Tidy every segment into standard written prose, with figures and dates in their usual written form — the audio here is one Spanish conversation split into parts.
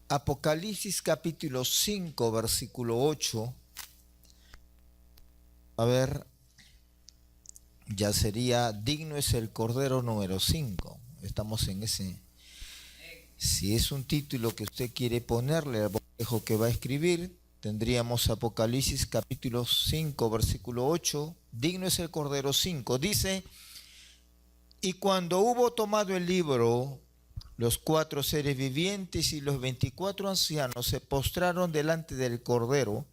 Apocalipsis capítulo 5, versículo 8. A ver, ya sería digno es el Cordero número 5. Estamos en ese. Si es un título que usted quiere ponerle al bosquejo que va a escribir, tendríamos Apocalipsis capítulo 5, versículo 8. Digno es el Cordero 5. Dice: y cuando hubo tomado el libro, los 4 seres vivientes y los 24 ancianos se postraron delante del Cordero.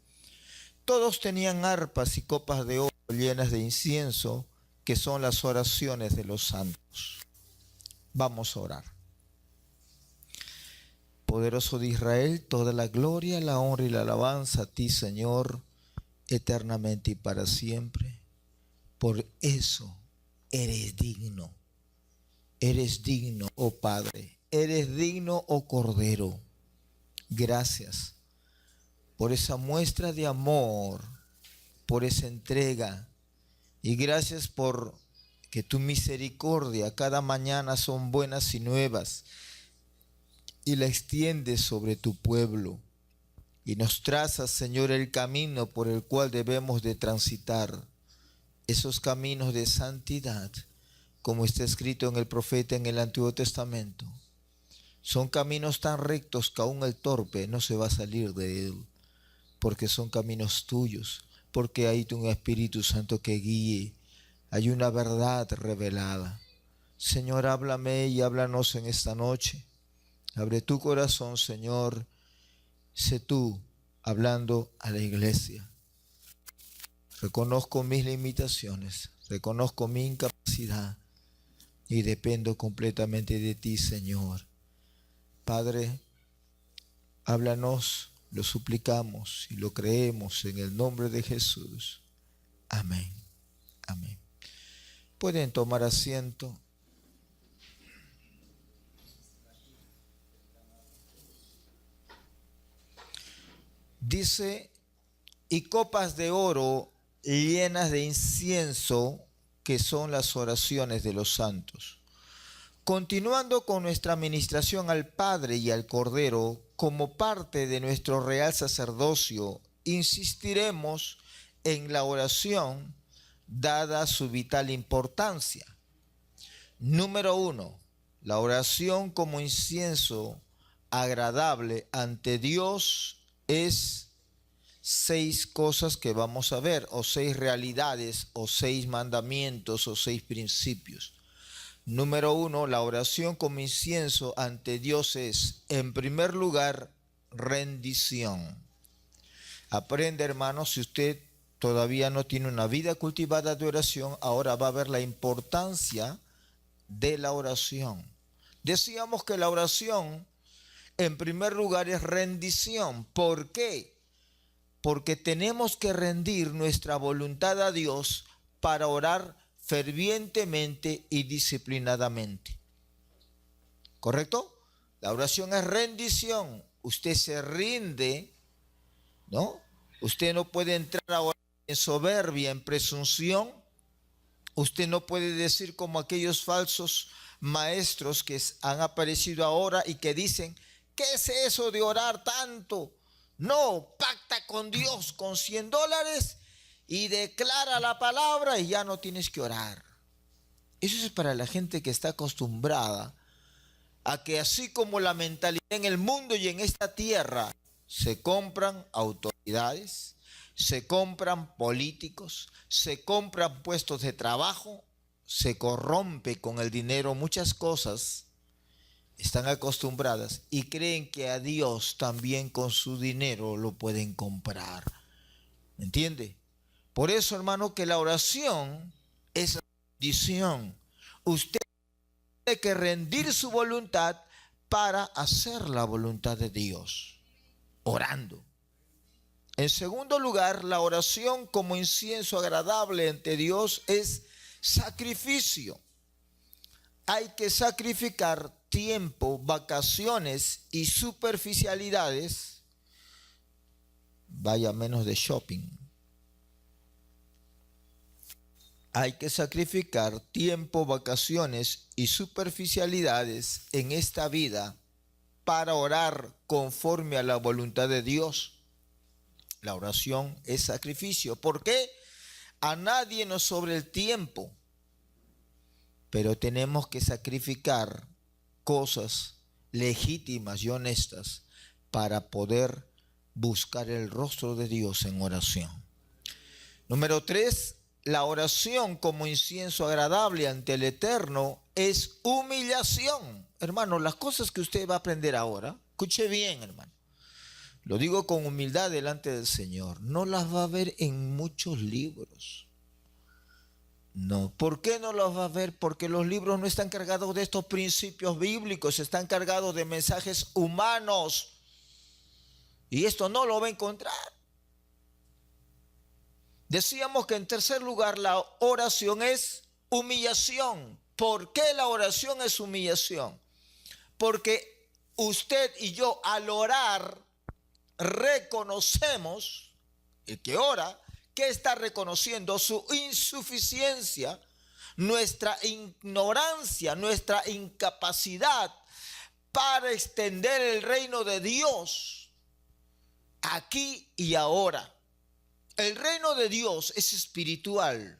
Todos tenían arpas y copas de oro llenas de incienso, que son las oraciones de los santos. Vamos a orar. Poderoso de Israel, toda la gloria, la honra y la alabanza a ti, Señor, eternamente y para siempre. Por eso eres digno. Eres digno, oh Padre. Eres digno, oh Cordero. Gracias por esa muestra de amor, por esa entrega. Y gracias por que tu misericordia cada mañana son buenas y nuevas. Y la extiendes sobre tu pueblo. Y nos trazas, Señor, el camino por el cual debemos de transitar. Esos caminos de santidad, como está escrito en el profeta en el Antiguo Testamento. Son caminos tan rectos que aún el torpe no se va a salir de él, porque son caminos tuyos, porque hay un Espíritu Santo que guíe, hay una verdad revelada. Señor, háblame y háblanos en esta noche. Abre tu corazón, Señor, sé tú hablando a la iglesia. Reconozco mis limitaciones, reconozco mi incapacidad y dependo completamente de ti, Señor. Padre, háblanos, lo suplicamos y lo creemos en el nombre de Jesús. Amén. Amén. Pueden tomar asiento. Dice, y copas de oro llenas de incienso, que son las oraciones de los santos. Continuando con nuestra administración al Padre y al Cordero, como parte de nuestro real sacerdocio, insistiremos en la oración, dada su vital importancia. Número 1, la oración como incienso agradable ante Dios es 6 cosas que vamos a ver, o 6 realidades, o 6 mandamientos, o 6 principios. Número 1, la oración como incienso ante Dios es, en primer lugar, rendición. Aprende, hermano, si usted todavía no tiene una vida cultivada de oración, ahora va a ver la importancia de la oración. Decíamos que la oración, en primer lugar, es rendición. ¿Por qué? Porque tenemos que rendir nuestra voluntad a Dios para orar fervientemente y disciplinadamente. ¿Correcto? La oración es rendición. Usted se rinde, ¿no? Usted no puede entrar a orar en soberbia, en presunción. Usted no puede decir como aquellos falsos maestros que han aparecido ahora y que dicen, ¿qué es eso de orar tanto? No, pacta con Dios con $100 y declara la palabra y ya no tienes que orar. Eso es para la gente que está acostumbrada a que así como la mentalidad en el mundo y en esta tierra, se compran autoridades, se compran políticos, se compran puestos de trabajo, se corrompe con el dinero muchas cosas. Están acostumbradas y creen que a Dios también con su dinero lo pueden comprar. ¿Me entiende? Por eso, hermano, que la oración es rendición. Usted tiene que rendir su voluntad para hacer la voluntad de Dios, orando. En segundo lugar, la oración como incienso agradable ante Dios es sacrificio. Hay que sacrificar tiempo, vacaciones y superficialidades. Vaya menos de shopping. Hay que sacrificar tiempo, vacaciones y superficialidades en esta vida para orar conforme a la voluntad de Dios. La oración es sacrificio. ¿Por qué? A nadie nos sobra el tiempo, pero tenemos que sacrificar cosas legítimas y honestas para poder buscar el rostro de Dios en oración. Número 3, la oración como incienso agradable ante el Eterno es humillación. Hermano, las cosas que usted va a aprender ahora, escuche bien, hermano. Lo digo con humildad delante del Señor. No las va a ver en muchos libros. No. ¿Por qué no las va a ver? Porque los libros no están cargados de estos principios bíblicos, están cargados de mensajes humanos. Y esto no lo va a encontrar. Decíamos que en tercer lugar la oración es humillación. ¿Por qué la oración es humillación? Porque usted y yo al orar reconocemos, el que ora, que está reconociendo su insuficiencia, nuestra ignorancia, nuestra incapacidad para extender el reino de Dios aquí y ahora. El reino de Dios es espiritual,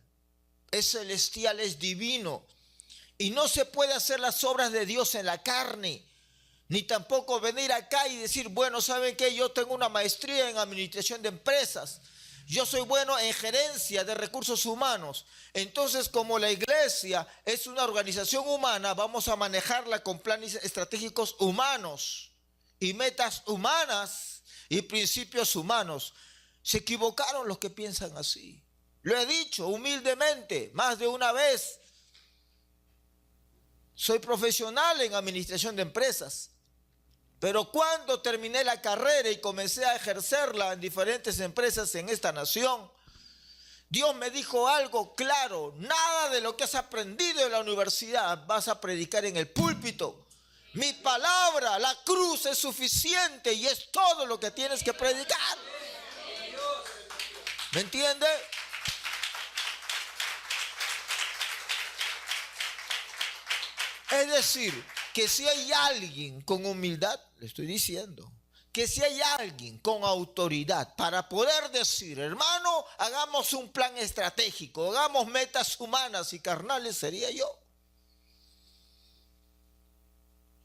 es celestial, es divino. Y no se puede hacer las obras de Dios en la carne, ni tampoco venir acá y decir, bueno, ¿saben qué? Yo tengo una maestría en administración de empresas. Yo soy bueno en gerencia de recursos humanos. Entonces, como la iglesia es una organización humana, vamos a manejarla con planes estratégicos humanos y metas humanas y principios humanos. Se equivocaron los que piensan así. Lo he dicho humildemente más de una vez. Soy profesional en administración de empresas, pero cuando terminé la carrera y comencé a ejercerla en diferentes empresas en esta nación, Dios me dijo algo claro: nada de lo que has aprendido en la universidad vas a predicar en el púlpito. Mi palabra, la cruz, es suficiente y es todo lo que tienes que predicar. ¿Me entiende? Es decir, que si hay alguien con humildad, le estoy diciendo, que si hay alguien con autoridad para poder decir, hermano, hagamos un plan estratégico, hagamos metas humanas y carnales, sería yo.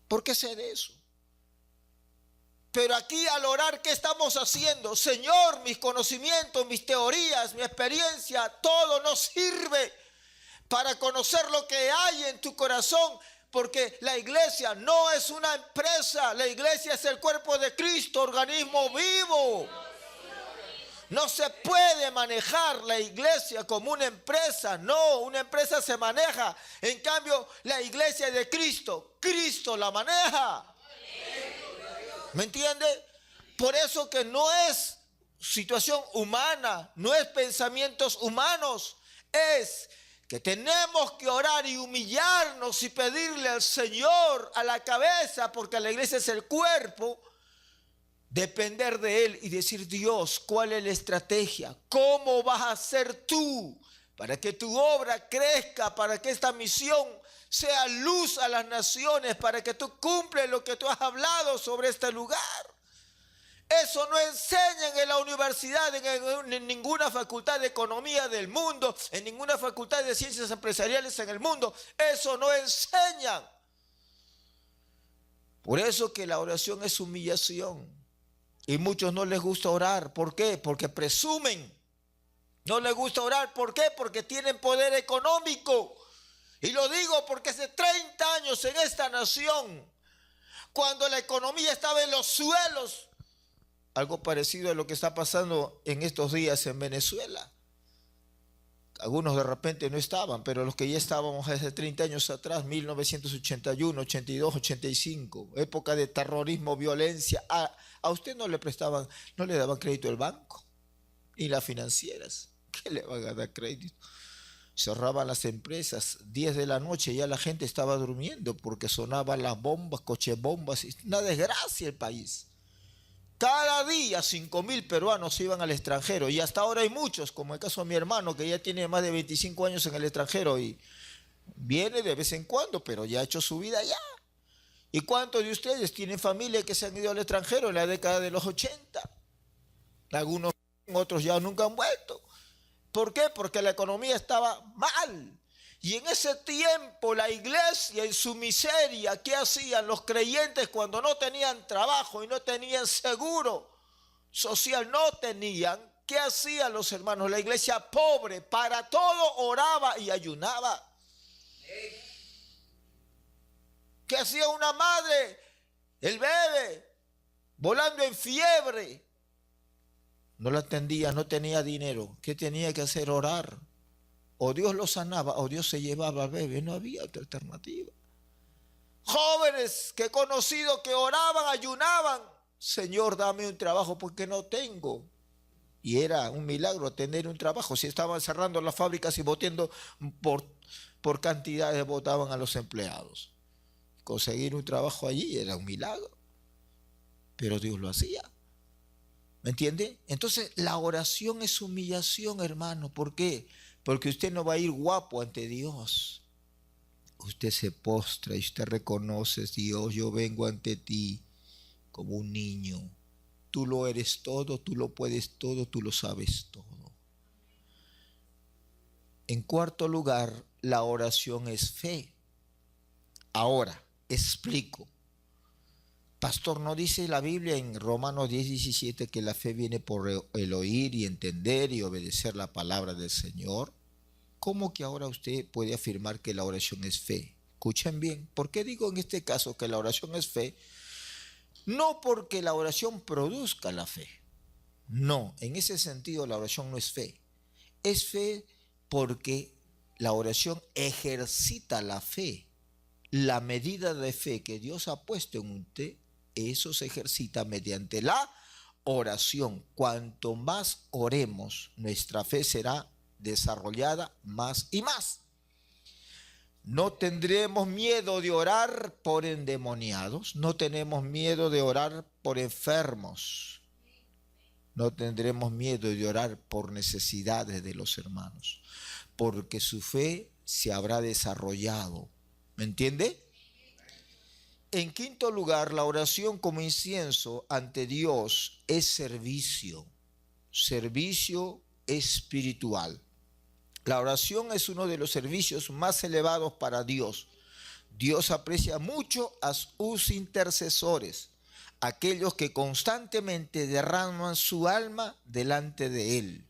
¿Por qué sé de eso? Pero aquí al orar, ¿qué estamos haciendo? Señor, mis conocimientos, mis teorías, mi experiencia, todo no sirve para conocer lo que hay en tu corazón, porque la iglesia no es una empresa, la iglesia es el cuerpo de Cristo, organismo vivo. No se puede manejar la iglesia como una empresa, no, una empresa se maneja. En cambio, la iglesia es de Cristo, Cristo la maneja. ¿Me entiende? Por eso que no es situación humana, no es pensamientos humanos, es que tenemos que orar y humillarnos y pedirle al Señor a la cabeza, porque la iglesia es el cuerpo, depender de Él y decir: Dios, ¿cuál es la estrategia? ¿Cómo vas a hacer tú para que tu obra crezca, para que esta misión sea luz a las naciones, para que tú cumples lo que tú has hablado sobre este lugar? Eso no enseñan en la universidad, en ninguna facultad de economía del mundo, en ninguna facultad de ciencias empresariales en el mundo. Eso no enseñan. Por eso que la oración es humillación. Y muchos no les gusta orar. ¿Por qué? Porque presumen. No les gusta orar. ¿Por qué? Porque tienen poder económico. Y lo digo porque hace 30 años en esta nación, cuando la economía estaba en los suelos, algo parecido a lo que está pasando en estos días en Venezuela. Algunos de repente no estaban, pero los que ya estábamos hace 30 años atrás, 1981, 82, 85, época de terrorismo, violencia. A usted no le prestaban, no le daban crédito el banco y las financieras. ¿Qué le van a dar crédito? Cerraban las empresas, 10 de la noche ya la gente estaba durmiendo porque sonaban las bombas, cochebombas. Una desgracia el país. Cada día 5.000 peruanos iban al extranjero, y hasta ahora hay muchos, como el caso de mi hermano, que ya tiene más de 25 años en el extranjero y viene de vez en cuando, pero ya ha hecho su vida allá. ¿Y cuántos de ustedes tienen familia que se han ido al extranjero en la década de los 80? Algunos, otros ya nunca han vuelto. ¿Por qué? Porque la economía estaba mal. Y en ese tiempo la iglesia en su miseria, ¿qué hacían los creyentes cuando no tenían trabajo y no tenían seguro social? No tenían. ¿Qué hacían los hermanos? La iglesia pobre para todo oraba y ayunaba. ¿Qué hacía una madre? El bebé volando en fiebre. No la atendía, no tenía dinero. ¿Qué tenía que hacer? Orar. O Dios lo sanaba o Dios se llevaba al bebé. No había otra alternativa. Jóvenes que he conocido que oraban, ayunaban. Señor, dame un trabajo porque no tengo. Y era un milagro tener un trabajo. Si estaban cerrando las fábricas y votando por cantidades, votaban a los empleados. Conseguir un trabajo allí era un milagro. Pero Dios lo hacía. ¿Me entiende? Entonces la oración es humillación, hermano. ¿Por qué? Porque usted no va a ir guapo ante Dios. Usted se postra y usted reconoce: Dios, yo vengo ante ti como un niño. Tú lo eres todo, tú lo puedes todo, tú lo sabes todo. En cuarto lugar, la oración es fe. Ahora, explico. Pastor, ¿no dice la Biblia en Romanos 10:17 que la fe viene por el oír y entender y obedecer la palabra del Señor? ¿Cómo que ahora usted puede afirmar que la oración es fe? Escuchen bien, ¿por qué digo en este caso que la oración es fe? No porque la oración produzca la fe. No, en ese sentido la oración no es fe. Es fe porque la oración ejercita la fe. La medida de fe que Dios ha puesto en usted, eso se ejercita mediante la oración. Cuanto más oremos, nuestra fe será desarrollada más y más. No tendremos miedo de orar por endemoniados, no tenemos miedo de orar por enfermos, no tendremos miedo de orar por necesidades de los hermanos, porque su fe se habrá desarrollado. ¿Me entiende? En quinto lugar, la oración como incienso ante Dios es servicio espiritual. La oración es uno de los servicios más elevados para Dios. Dios aprecia mucho a sus intercesores, aquellos que constantemente derraman su alma delante de Él.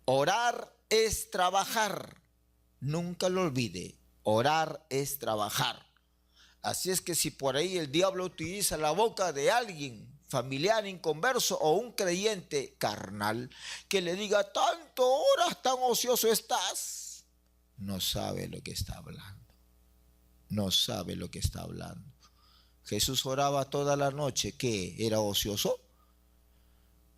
Orar es trabajar. Nunca lo olvide. Orar es trabajar. Así es que si por ahí el diablo utiliza la boca de alguien, familiar, inconverso o un creyente carnal, que le diga: tanto oras, tan ocioso estás, no sabe lo que está hablando. No sabe lo que está hablando. Jesús oraba toda la noche. ¿Qué? ¿Era ocioso?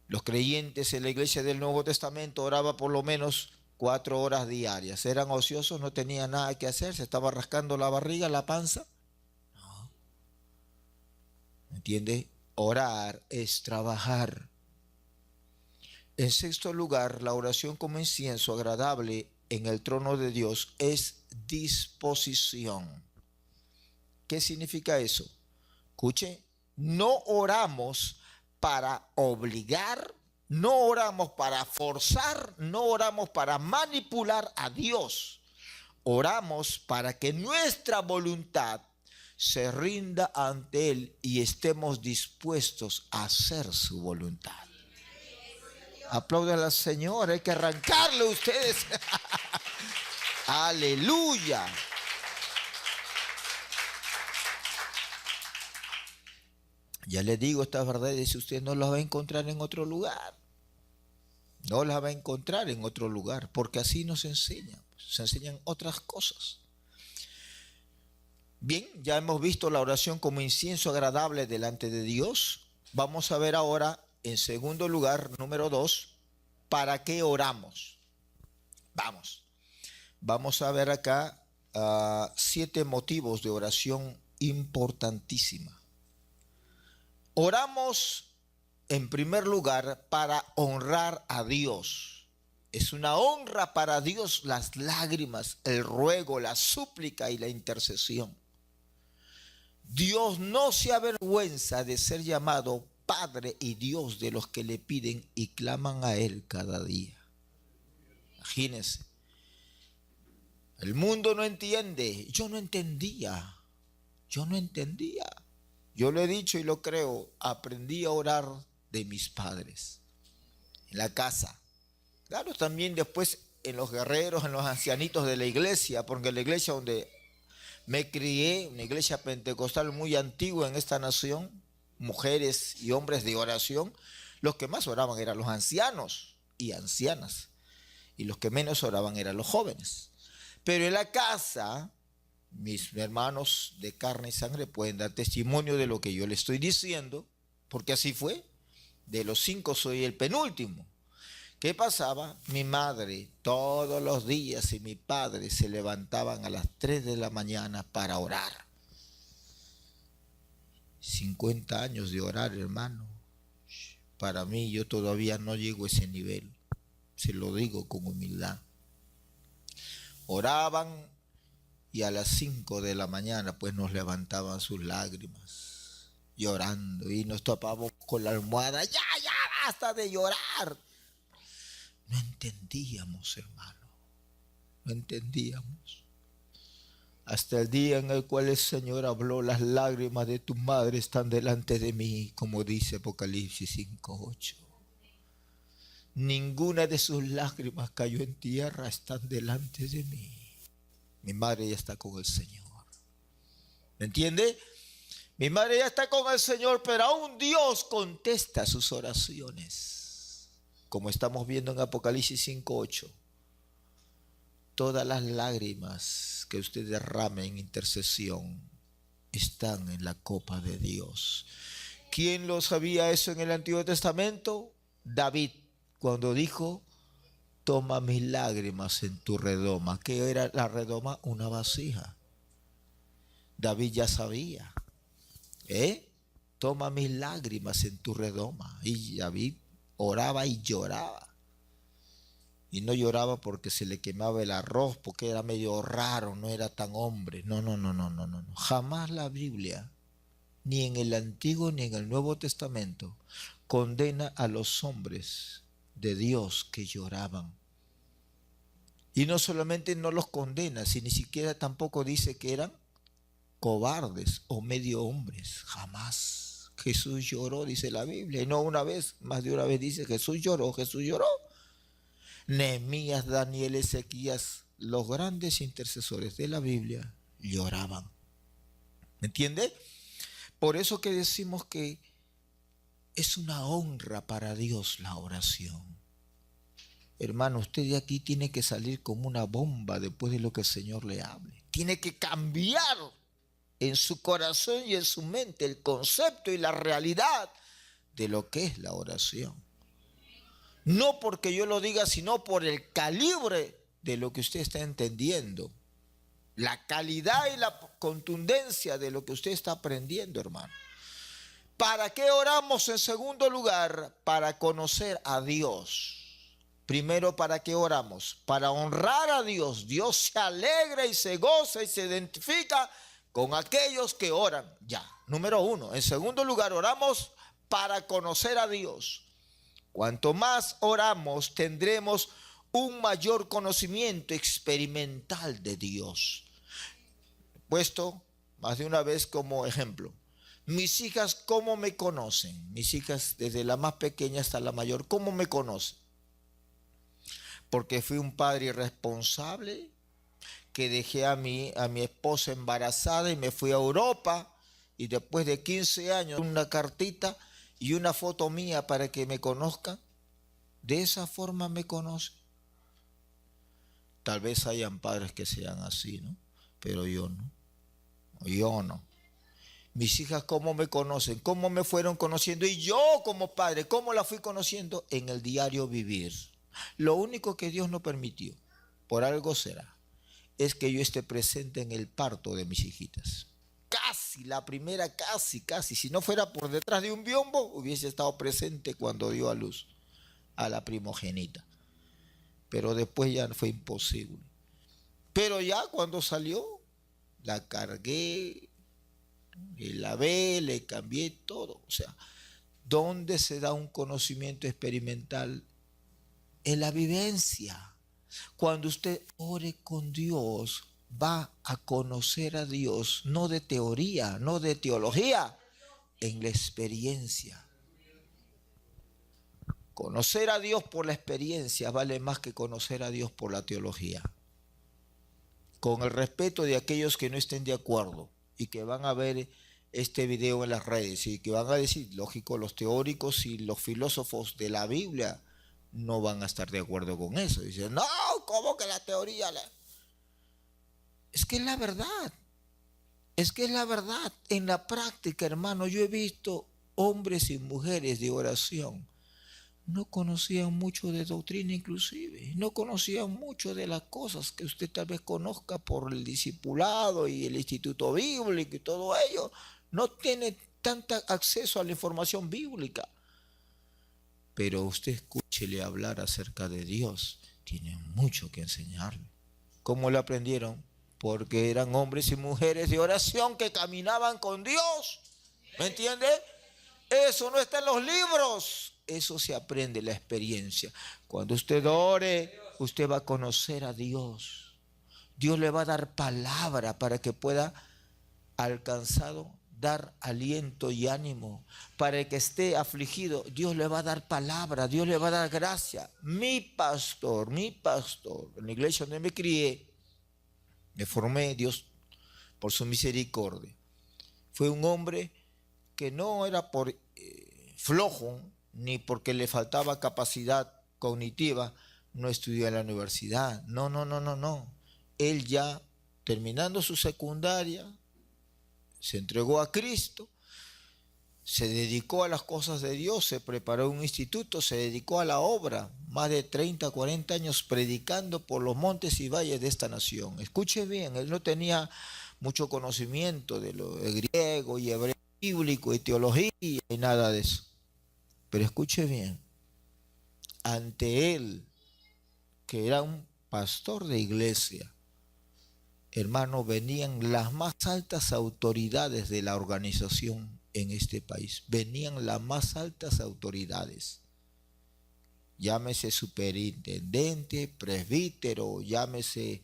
Los creyentes en la iglesia del Nuevo Testamento oraban por lo menos 4 horas diarias. ¿Eran ociosos? ¿No tenían nada que hacer? ¿Se estaba rascando la barriga, la panza? No. ¿Entiende? Orar es trabajar. En sexto lugar, la oración como incienso agradable en el trono de Dios es disposición. ¿Qué significa eso? Escuche, no oramos para obligar, no oramos para forzar, no oramos para manipular a Dios. Oramos para que nuestra voluntad se rinda ante Él y estemos dispuestos a hacer su voluntad. Aplaudan al Señor, hay que arrancarle a ustedes. Aleluya. Ya les digo, estas verdades usted no las va a encontrar en otro lugar. No las va a encontrar en otro lugar, porque así nos enseñan. Se enseñan otras cosas. Bien, ya hemos visto la oración como incienso agradable delante de Dios. Vamos a ver ahora, en segundo lugar, número 2, ¿para qué oramos? Vamos a ver acá 7 motivos de oración importantísima. Oramos en primer lugar para honrar a Dios. Es una honra para Dios las lágrimas, el ruego, la súplica y la intercesión. Dios no se avergüenza de ser llamado Padre y Dios de los que le piden y claman a Él cada día. Imagínense. El mundo no entiende. Yo no entendía. Yo no entendía. Yo lo he dicho y lo creo. Aprendí a orar de mis padres. En la casa. Claro, también después en los guerreros, en los ancianitos de la iglesia, porque la iglesia donde me crié, una iglesia pentecostal muy antigua en esta nación, mujeres y hombres de oración, los que más oraban eran los ancianos y ancianas, y los que menos oraban eran los jóvenes. Pero en la casa, mis hermanos de carne y sangre pueden dar testimonio de lo que yo les estoy diciendo, porque así fue. De los 5 soy el penúltimo. ¿Qué pasaba? Mi madre todos los días y mi padre se levantaban a las 3 de la mañana para orar. 50 años de orar, hermano. Para mí yo todavía no llego a ese nivel. Se lo digo con humildad. Oraban y a las 5 de la mañana pues nos levantaban sus lágrimas, llorando, y nos tapábamos con la almohada. Ya, basta de llorar. No entendíamos, hermano, no entendíamos. Hasta el día en el cual el Señor habló: las lágrimas de tu madre están delante de mí, como dice Apocalipsis 5:8. Ninguna de sus lágrimas cayó en tierra, están delante de mí. Mi madre ya está con el Señor. ¿Me entiende? Mi madre ya está con el Señor, pero aún Dios contesta sus oraciones. Como estamos viendo en Apocalipsis 5:8. Todas las lágrimas que usted derrame en intercesión están en la copa de Dios. ¿Quién lo sabía eso en el Antiguo Testamento? David, cuando dijo: toma mis lágrimas en tu redoma. ¿Qué era la redoma? Una vasija. David ya sabía. Toma mis lágrimas en tu redoma. Y David oraba y lloraba. Y no lloraba porque se le quemaba el arroz, porque era medio raro, no era tan hombre. No. Jamás la Biblia, ni en el Antiguo ni en el Nuevo Testamento, condena a los hombres de Dios que lloraban. Y no solamente no los condena, sino ni siquiera tampoco dice que eran cobardes o medio hombres. Jamás. Jesús lloró, dice la Biblia. Y no una vez, más de una vez dice: Jesús lloró, Jesús lloró. Nehemías, Daniel, Ezequías, los grandes intercesores de la Biblia lloraban. ¿Me entiende? Por eso que decimos que es una honra para Dios la oración. Hermano, usted de aquí tiene que salir como una bomba después de lo que el Señor le hable. Tiene que cambiar en su corazón y en su mente el concepto y la realidad de lo que es la oración. No porque yo lo diga, sino por el calibre de lo que usted está entendiendo. La calidad y la contundencia de lo que usted está aprendiendo, hermano. ¿Para qué oramos? En segundo lugar, para conocer a Dios. Primero, ¿para qué oramos? Para honrar a Dios. Dios se alegra y se goza y se identifica con aquellos que oran. Ya, número 1. En segundo lugar, oramos para conocer a Dios. Cuanto más oramos, tendremos un mayor conocimiento experimental de Dios. Puesto más de una vez como ejemplo. Mis hijas, ¿cómo me conocen? Mis hijas, desde la más pequeña hasta la mayor, ¿cómo me conocen? Porque fui un padre irresponsable, que dejé a mi esposa embarazada y me fui a Europa, y después de 15 años una cartita y una foto mía para que me conozcan. De esa forma me conocen. Tal vez hayan padres que sean así, ¿no? Pero yo no. Yo no. Mis hijas, ¿cómo me conocen? ¿Cómo me fueron conociendo? Y yo como padre, ¿cómo la fui conociendo? En el diario vivir. Lo único que Dios no permitió, por algo será, es que yo esté presente en el parto de mis hijitas. Casi, la primera, casi. Si no fuera por detrás de un biombo, hubiese estado presente cuando dio a luz a la primogénita. Pero después ya fue imposible. Pero ya cuando salió, la cargué, Le lavé, le cambié todo. O sea, ¿dónde se da un conocimiento experimental? En la vivencia. Cuando usted ore con Dios, va a conocer a Dios, no de teoría, no de teología, en la experiencia. Conocer a Dios por la experiencia vale más que conocer a Dios por la teología. Con el respeto de aquellos que no estén de acuerdo y que van a ver este video en las redes y que van a decir, lógico, los teóricos y los filósofos de la Biblia no van a estar de acuerdo con eso. Dicen, no, ¿cómo que la teoría? Es que es la verdad. Es que es la verdad. En la práctica, hermano, yo he visto hombres y mujeres de oración. No conocían mucho de doctrina inclusive. No conocían mucho de las cosas que usted tal vez conozca por el discipulado y el instituto bíblico y todo ello. No tiene tanto acceso a la información bíblica. Pero usted escúchele hablar acerca de Dios. Tiene mucho que enseñarle. ¿Cómo lo aprendieron? Porque eran hombres y mujeres de oración que caminaban con Dios. ¿Me entiende? Eso no está en los libros. Eso se aprende en la experiencia. Cuando usted ore, usted va a conocer a Dios. Dios le va a dar palabra para que pueda alcanzado dar aliento y ánimo. Para el que esté afligido, Dios le va a dar palabra, Dios le va a dar gracia. Mi pastor, en la iglesia donde me crié, me formé, Dios por su misericordia. Fue un hombre que no era por flojo, ni porque le faltaba capacidad cognitiva, no estudió en la universidad. No. Él ya, terminando su secundaria, se entregó a Cristo, se dedicó a las cosas de Dios, se preparó un instituto, se dedicó a la obra, más de 30, 40 años predicando por los montes y valles de esta nación. Escuche bien, él no tenía mucho conocimiento de lo de griego y hebreo bíblico y teología y nada de eso. Pero escuche bien, ante él, que era un pastor de iglesia, hermano, venían las más altas autoridades de la organización en este país. Venían las más altas autoridades. Llámese superintendente, presbítero, llámese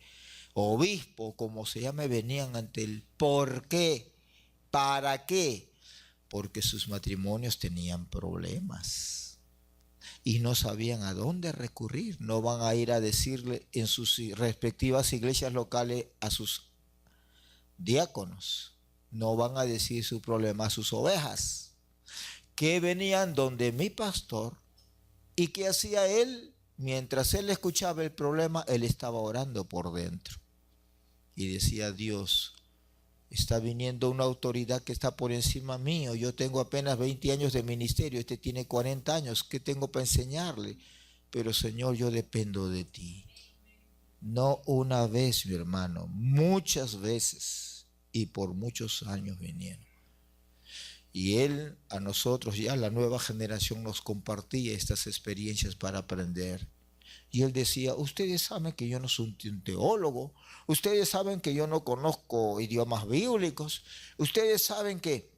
obispo, como se llame, venían ante él. ¿Por qué? ¿Para qué? Porque sus matrimonios tenían problemas y no sabían a dónde recurrir. No van a ir a decirle en sus respectivas iglesias locales a sus diáconos. No van a decir su problema a sus ovejas, que venían donde mi pastor. ¿Y qué hacía él? Mientras él escuchaba el problema, él estaba orando por dentro. Y decía, Dios, está viniendo una autoridad que está por encima mío. Yo tengo apenas 20 años de ministerio, este tiene 40 años. ¿Qué tengo para enseñarle? Pero Señor, yo dependo de ti. No una vez, mi hermano, muchas veces y por muchos años vinieron. Y él, a nosotros ya, la nueva generación, nos compartía estas experiencias para aprender. Y él decía, ustedes saben que yo no soy un teólogo, ustedes saben que yo no conozco idiomas bíblicos, ustedes saben que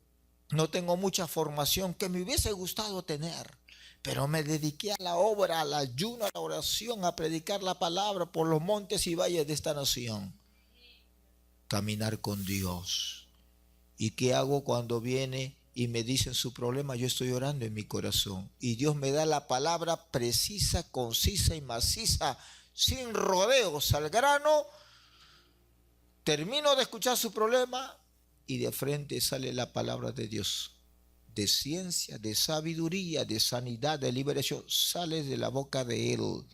no tengo mucha formación que me hubiese gustado tener, pero me dediqué a la obra, al ayuno, a la oración, a predicar la palabra por los montes y valles de esta nación. Caminar con Dios. ¿Y qué hago cuando viene y me dicen su problema? Yo estoy orando en mi corazón y Dios me da la palabra precisa, concisa y maciza, sin rodeos, al grano. Termino de escuchar su problema y de frente sale la palabra de Dios, de ciencia, de sabiduría, de sanidad, de liberación, sale de la boca de él.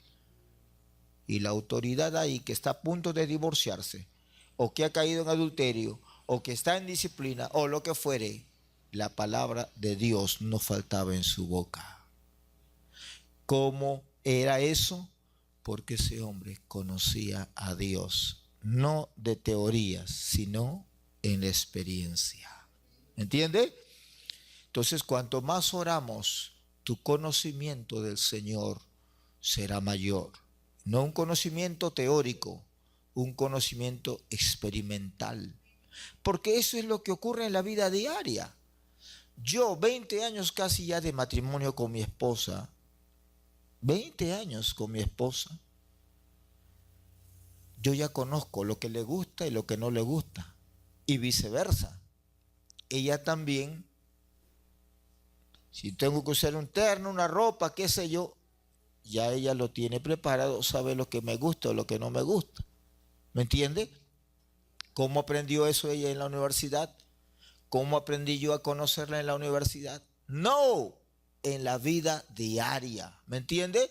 Y la autoridad ahí que está a punto de divorciarse, o que ha caído en adulterio, o que está en disciplina, o lo que fuere, la palabra de Dios no faltaba en su boca. ¿Cómo era eso? Porque ese hombre conocía a Dios, no de teorías, sino en la experiencia. ¿Entiende? Entonces, cuanto más oramos, tu conocimiento del Señor será mayor. No un conocimiento teórico, un conocimiento experimental. Porque eso es lo que ocurre en la vida diaria. Yo, 20 años casi ya de matrimonio con mi esposa, 20 años con mi esposa, yo ya conozco lo que le gusta y lo que no le gusta, y viceversa. Ella también, si tengo que usar un terno, una ropa, qué sé yo, ya ella lo tiene preparado, sabe lo que me gusta o lo que no me gusta. ¿Me entiende? ¿Cómo aprendió eso ella en la universidad? ¿Cómo aprendí yo a conocerla en la universidad? No, en la vida diaria. ¿Me entiende?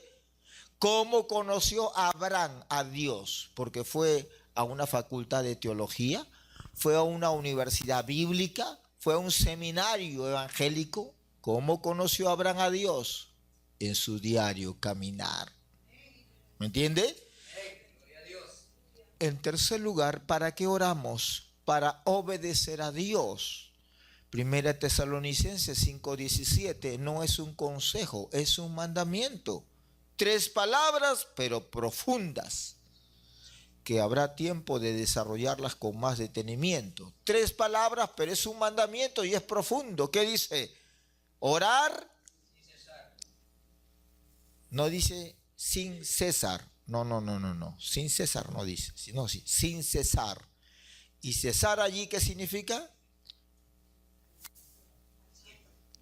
¿Cómo conoció Abraham a Dios? Porque fue a una facultad de teología, fue a una universidad bíblica, fue a un seminario evangélico. ¿Cómo conoció Abraham a Dios? En su diario caminar. ¿Me entiende? En tercer lugar, ¿para qué oramos? Para obedecer a Dios. Primera Tesalonicenses 5:17 no es un consejo, es un mandamiento. 3 palabras, pero profundas, que habrá tiempo de desarrollarlas con más detenimiento. 3 palabras, pero es un mandamiento y es profundo. ¿Qué dice? Orar. No dice sin cesar. No. Sin cesar no dice. No, sí, sin cesar. ¿Y cesar allí qué significa?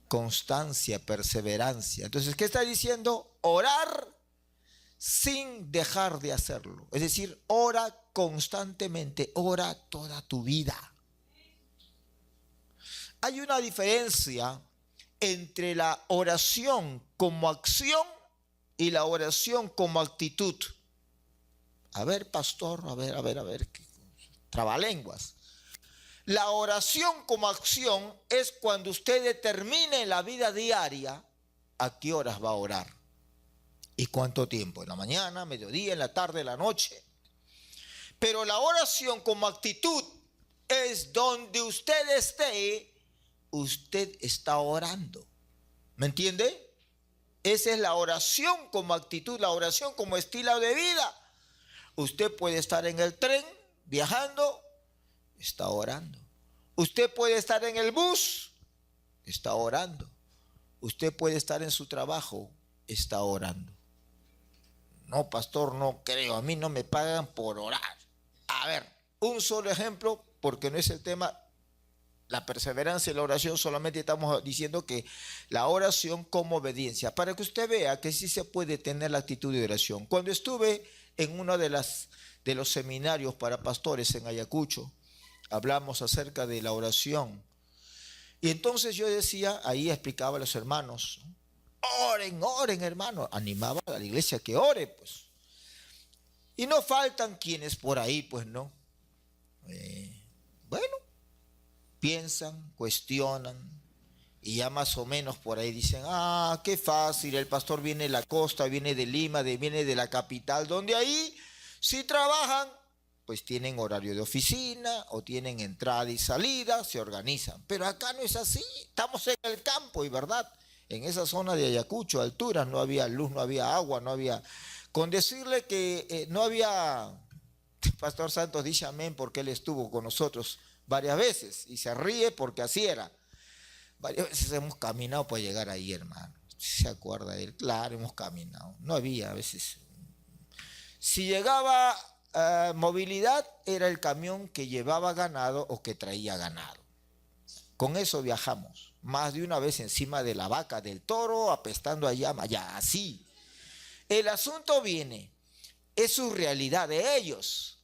Constancia, perseverancia. Entonces, ¿qué está diciendo? Orar sin dejar de hacerlo. Es decir, ora constantemente, ora toda tu vida. Hay una diferencia entre la oración como acción y la oración como actitud. A ver, pastor, a ver, trabalenguas. La oración como acción es cuando usted determine en la vida diaria a qué horas va a orar y cuánto tiempo, en la mañana, mediodía, en la tarde, en la noche. Pero la oración como actitud es donde usted esté, usted está orando. ¿Me entiende? Esa es la oración como actitud, la oración como estilo de vida. Usted puede estar en el tren viajando, está orando. Usted puede estar en el bus, está orando. Usted puede estar en su trabajo, está orando. No, pastor, no creo, a mí no me pagan por orar. A ver, un solo ejemplo, porque no es el tema, la perseverancia y la oración, solamente estamos diciendo que la oración como obediencia, para que usted vea que sí se puede tener la actitud de oración. Cuando estuve en uno de los seminarios para pastores en Ayacucho, hablamos acerca de la oración. Y entonces yo decía, ahí explicaba a los hermanos, oren hermanos, animaba a la iglesia que ore, pues. Y no faltan quienes por ahí, pues no. Bueno, piensan, cuestionan, y ya más o menos por ahí dicen, qué fácil, el pastor viene de la costa, viene de Lima, viene de la capital, donde ahí sí trabajan, pues tienen horario de oficina o tienen entrada y salida, se organizan. Pero acá no es así, estamos en el campo y verdad, en esa zona de Ayacucho, alturas, no había luz, no había agua, no había... Con decirle que no había... Pastor Santos dice amén porque él estuvo con nosotros varias veces y se ríe porque así era. Varias veces hemos caminado para llegar ahí, hermano. ¿Se acuerda de él? Claro, hemos caminado. No había a veces. Si llegaba movilidad, era el camión que llevaba ganado o que traía ganado. Con eso viajamos. Más de una vez encima de la vaca, del toro, apestando a llama. Ya, así. El asunto viene. Es su realidad de ellos.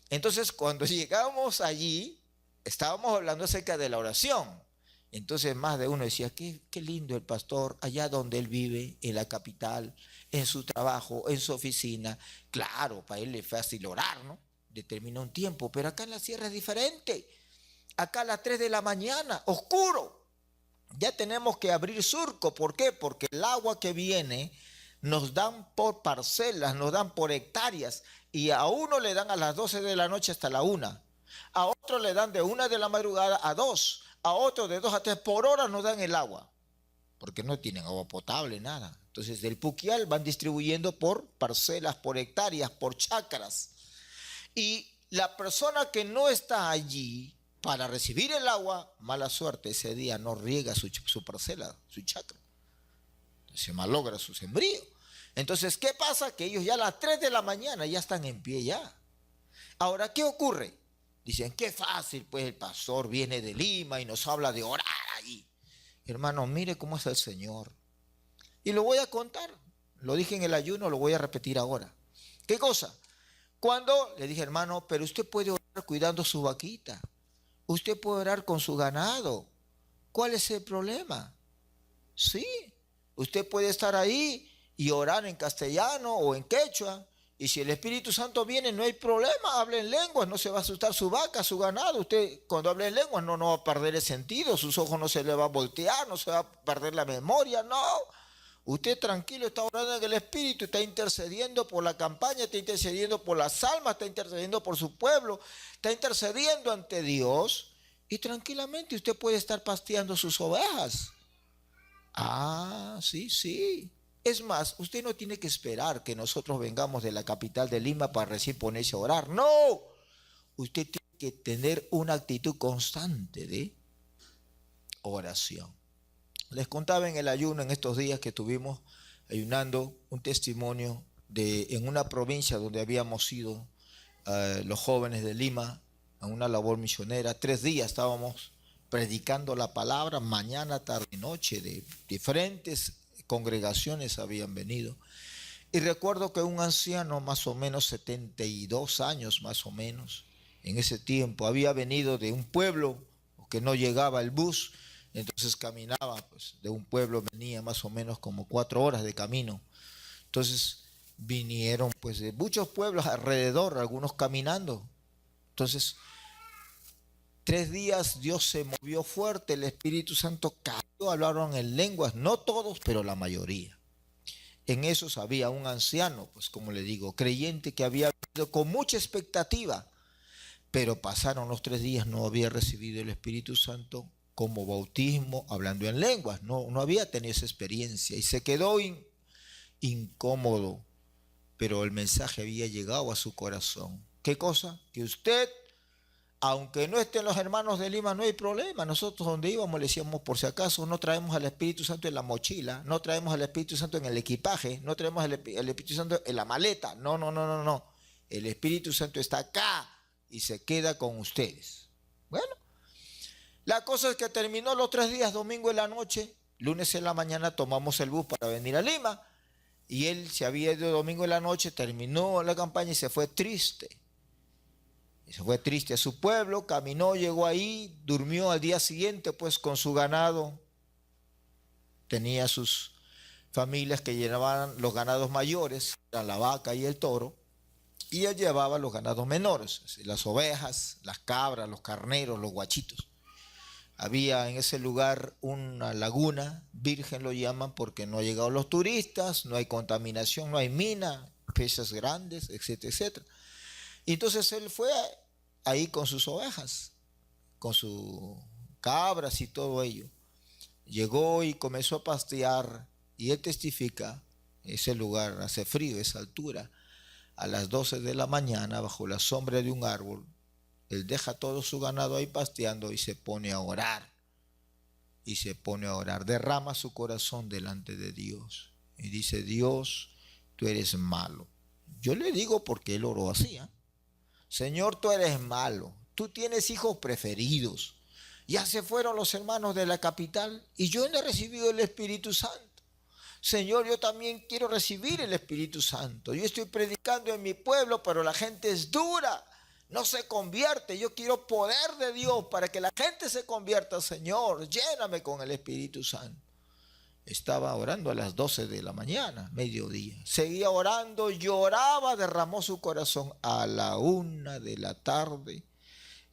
Entonces, cuando llegamos allí, estábamos hablando acerca de la oración. Entonces, más de uno decía, qué lindo el pastor, allá donde él vive, en la capital, en su trabajo, en su oficina. Claro, para él es fácil orar, ¿no? Determina un tiempo, pero acá en la sierra es diferente. Acá a las 3 de la mañana, oscuro. Ya tenemos que abrir surco. ¿Por qué? Porque el agua que viene nos dan por parcelas, nos dan por hectáreas, y a uno le dan a las 12 de la noche hasta la 1, a otro le dan de 1 de la madrugada a 2, a otro de 2 a 3, por hora nos dan el agua, porque no tienen agua potable, nada. Entonces del Puquial van distribuyendo por parcelas, por hectáreas, por chacras, y la persona que no está allí para recibir el agua, mala suerte, ese día no riega su parcela, su chacra. Se malogra su sembrío. Entonces, ¿qué pasa? Que ellos ya a las 3 de la mañana ya están en pie ya. Ahora, ¿qué ocurre? Dicen, qué fácil, pues el pastor viene de Lima y nos habla de orar allí. Hermano, mire cómo es el Señor. Y lo voy a contar. Lo dije en el ayuno, lo voy a repetir ahora. ¿Qué cosa? Cuando le dije, hermano, pero usted puede orar cuidando su vaquita. Usted puede orar con su ganado. ¿Cuál es el problema? Sí, usted puede estar ahí y orar en castellano o en quechua. Y si el Espíritu Santo viene, no hay problema, hable en lenguas, no se va a asustar su vaca, su ganado. Usted cuando hable en lenguas no va a perder el sentido, sus ojos no se le va a voltear, no se va a perder la memoria, no. Usted tranquilo está orando en el Espíritu, está intercediendo por la campaña, está intercediendo por las almas, está intercediendo por su pueblo, está intercediendo ante Dios y tranquilamente usted puede estar pasteando sus ovejas. Ah, sí, sí. Es más, usted no tiene que esperar que nosotros vengamos de la capital de Lima para recién ponerse a orar. No, usted tiene que tener una actitud constante de oración. Les contaba en el ayuno en estos días que estuvimos ayunando un testimonio en una provincia donde habíamos ido los jóvenes de Lima a una labor misionera. 3 días estábamos predicando la palabra, mañana, tarde y noche, de diferentes congregaciones habían venido. Y recuerdo que un anciano, más o menos 72 años más o menos, en ese tiempo, había venido de un pueblo que no llegaba el bus, entonces caminaba, pues de un pueblo venía más o menos como 4 horas de camino. Entonces vinieron pues de muchos pueblos alrededor, algunos caminando. Entonces 3 días Dios se movió fuerte, el Espíritu Santo cayó, hablaron en lenguas, no todos, pero la mayoría. En esos había un anciano, pues como le digo, creyente que había venido con mucha expectativa, pero pasaron los 3 días, no había recibido el Espíritu Santo como bautismo, hablando en lenguas, no había tenido esa experiencia y se quedó incómodo, pero el mensaje había llegado a su corazón. ¿Qué cosa? Que usted, aunque no estén los hermanos de Lima, no hay problema. Nosotros donde íbamos le decíamos, por si acaso, no traemos al Espíritu Santo en la mochila, no traemos al Espíritu Santo en el equipaje, no traemos el Espíritu Santo en la maleta. No. El Espíritu Santo está acá y se queda con ustedes. Bueno, la cosa es que terminó los 3 días, domingo en la noche, lunes en la mañana tomamos el bus para venir a Lima y él se había ido domingo en la noche, terminó la campaña y se fue triste. Se fue triste a su pueblo, caminó, llegó ahí, durmió al día siguiente pues con su ganado. Tenía sus familias que llevaban los ganados mayores, la vaca y el toro, y él llevaba los ganados menores, las ovejas, las cabras, los carneros, los guachitos. Había en ese lugar una laguna, virgen lo llaman porque no han llegado los turistas, no hay contaminación, no hay mina, peces grandes, etcétera, etcétera. Y entonces él fue ahí con sus ovejas, con sus cabras y todo ello. Llegó y comenzó a pastear y él testifica, ese lugar hace frío, esa altura, a las 12 de la mañana bajo la sombra de un árbol, él deja todo su ganado ahí pasteando y se pone a orar. Y se pone a orar, derrama su corazón delante de Dios y dice, Dios, tú eres malo. Yo le digo porque él oró así, ¿eh? Señor, tú eres malo, tú tienes hijos preferidos. Ya se fueron los hermanos de la capital y yo no he recibido el Espíritu Santo. Señor, yo también quiero recibir el Espíritu Santo. Yo estoy predicando en mi pueblo, pero la gente es dura, no se convierte. Yo quiero poder de Dios para que la gente se convierta, Señor. Lléname con el Espíritu Santo. Estaba orando a las 12 de la mañana, mediodía. Seguía orando, lloraba, derramó su corazón a la 1 de la tarde.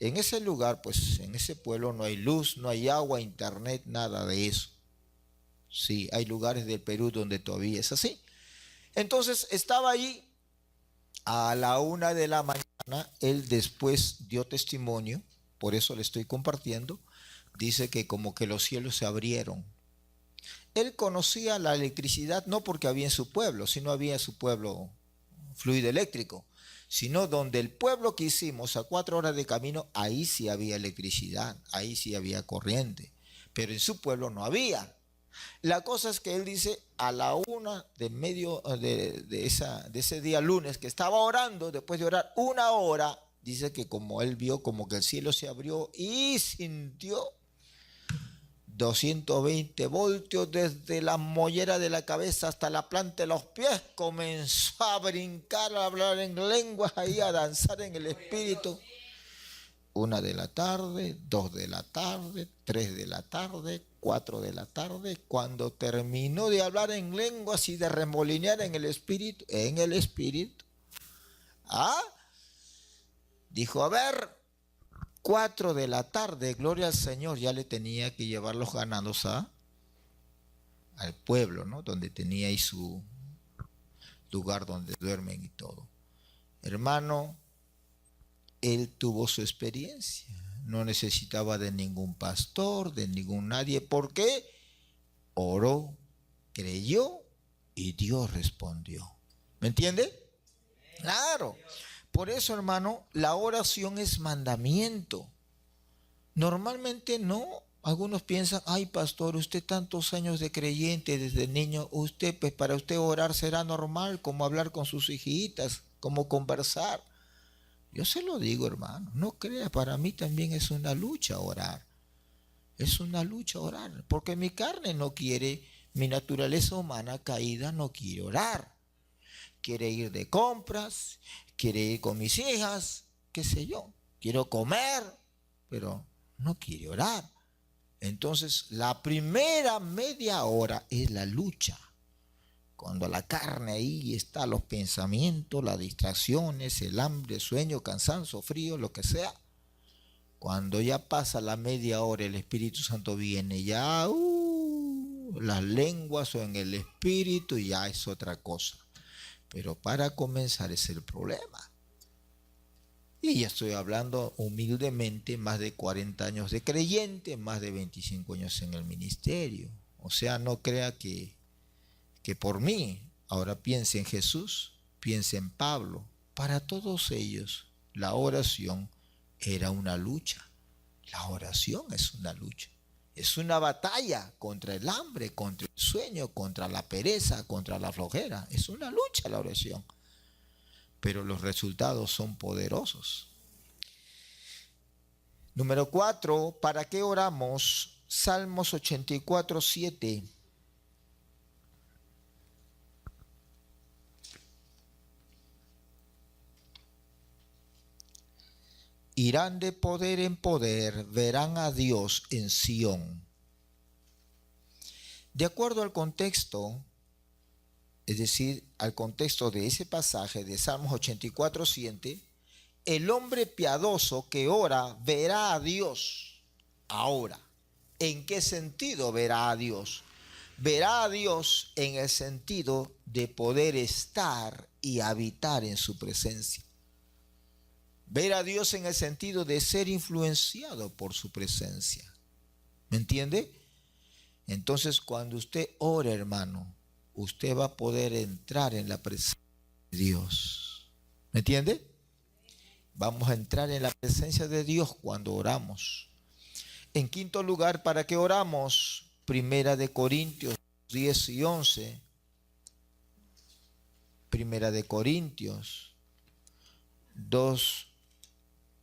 En ese lugar, pues en ese pueblo no hay luz, no hay agua, internet, nada de eso. Sí, hay lugares del Perú donde todavía es así. Entonces estaba ahí a la 1 de la mañana. Él después dio testimonio, por eso le estoy compartiendo. Dice que como que los cielos se abrieron. Él conocía la electricidad no porque había en su pueblo, sino había en su pueblo fluido eléctrico, sino donde el pueblo que hicimos a 4 horas de camino, ahí sí había electricidad, ahí sí había corriente, pero en su pueblo no había. La cosa es que él dice a la 1 de medio de ese día lunes que estaba orando, después de orar 1 hora, dice que como él vio como que el cielo se abrió y sintió 220 voltios desde la mollera de la cabeza hasta la planta de los pies. Comenzó a brincar, a hablar en lenguas, ahí a danzar en el espíritu. 1 de la tarde, 2 de la tarde, 3 de la tarde, 4 de la tarde. Cuando terminó de hablar en lenguas y de remolinear en el espíritu, dijo, a ver, 4 de la tarde, gloria al Señor, ya le tenía que llevar los ganados al pueblo, ¿no? Donde tenía ahí su lugar donde duermen y todo. Hermano, él tuvo su experiencia, no necesitaba de ningún pastor, de ningún nadie. ¿Por qué? Oró, creyó y Dios respondió. ¿Me entiende? Claro. Por eso, hermano, la oración es mandamiento. Normalmente no. Algunos piensan, ay pastor, usted tantos años de creyente desde niño, usted, pues para usted orar será normal, como hablar con sus hijitas, como conversar. Yo se lo digo, hermano, no crea, para mí también es una lucha orar. Es una lucha orar, porque mi carne no quiere, mi naturaleza humana caída no quiere orar. Quiere ir de compras, quiere ir con mis hijas, qué sé yo, quiero comer, pero no quiere orar. Entonces, la primera media hora es la lucha. Cuando la carne ahí está, los pensamientos, las distracciones, el hambre, sueño, cansancio, frío, lo que sea. Cuando ya pasa la media hora, el Espíritu Santo viene, ya las lenguas o en el Espíritu ya es otra cosa. Pero para comenzar es el problema. Y ya estoy hablando humildemente, más de 40 años de creyente, más de 25 años en el ministerio. O sea, no crea que por mí, ahora piense en Jesús, piense en Pablo. Para todos ellos, la oración era una lucha. La oración es una lucha. Es una batalla contra el hambre, contra el sueño, contra la pereza, contra la flojera. Es una lucha la oración. Pero los resultados son poderosos. Número 4, ¿para qué oramos? Salmos 84, 7. Irán de poder en poder, verán a Dios en Sión. De acuerdo al contexto, es decir, al contexto de ese pasaje de Salmos 84, 7, el hombre piadoso que ora verá a Dios ahora. ¿En qué sentido verá a Dios? Verá a Dios en el sentido de poder estar y habitar en su presencia. Ver a Dios en el sentido de ser influenciado por su presencia. ¿Me entiende? Entonces, cuando usted ora, hermano, usted va a poder entrar en la presencia de Dios. ¿Me entiende? Vamos a entrar en la presencia de Dios cuando oramos. En quinto lugar, ¿para qué oramos? Primera de Corintios 10 y 11. Primera de Corintios 2,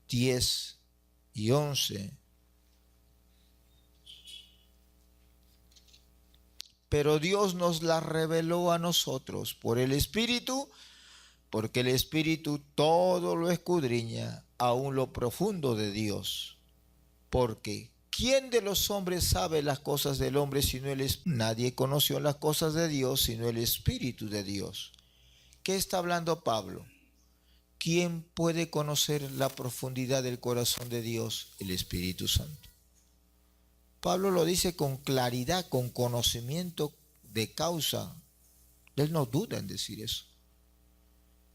10 y 11. Pero Dios nos la reveló a nosotros por el Espíritu, porque el Espíritu todo lo escudriña, aún lo profundo de Dios. Porque ¿quién de los hombres sabe las cosas del hombre sino el Espíritu? Nadie conoció las cosas de Dios sino el Espíritu de Dios. ¿Qué está hablando Pablo? ¿Quién puede conocer la profundidad del corazón de Dios? El Espíritu Santo. Pablo lo dice con claridad, con conocimiento de causa. Él no duda en decir eso.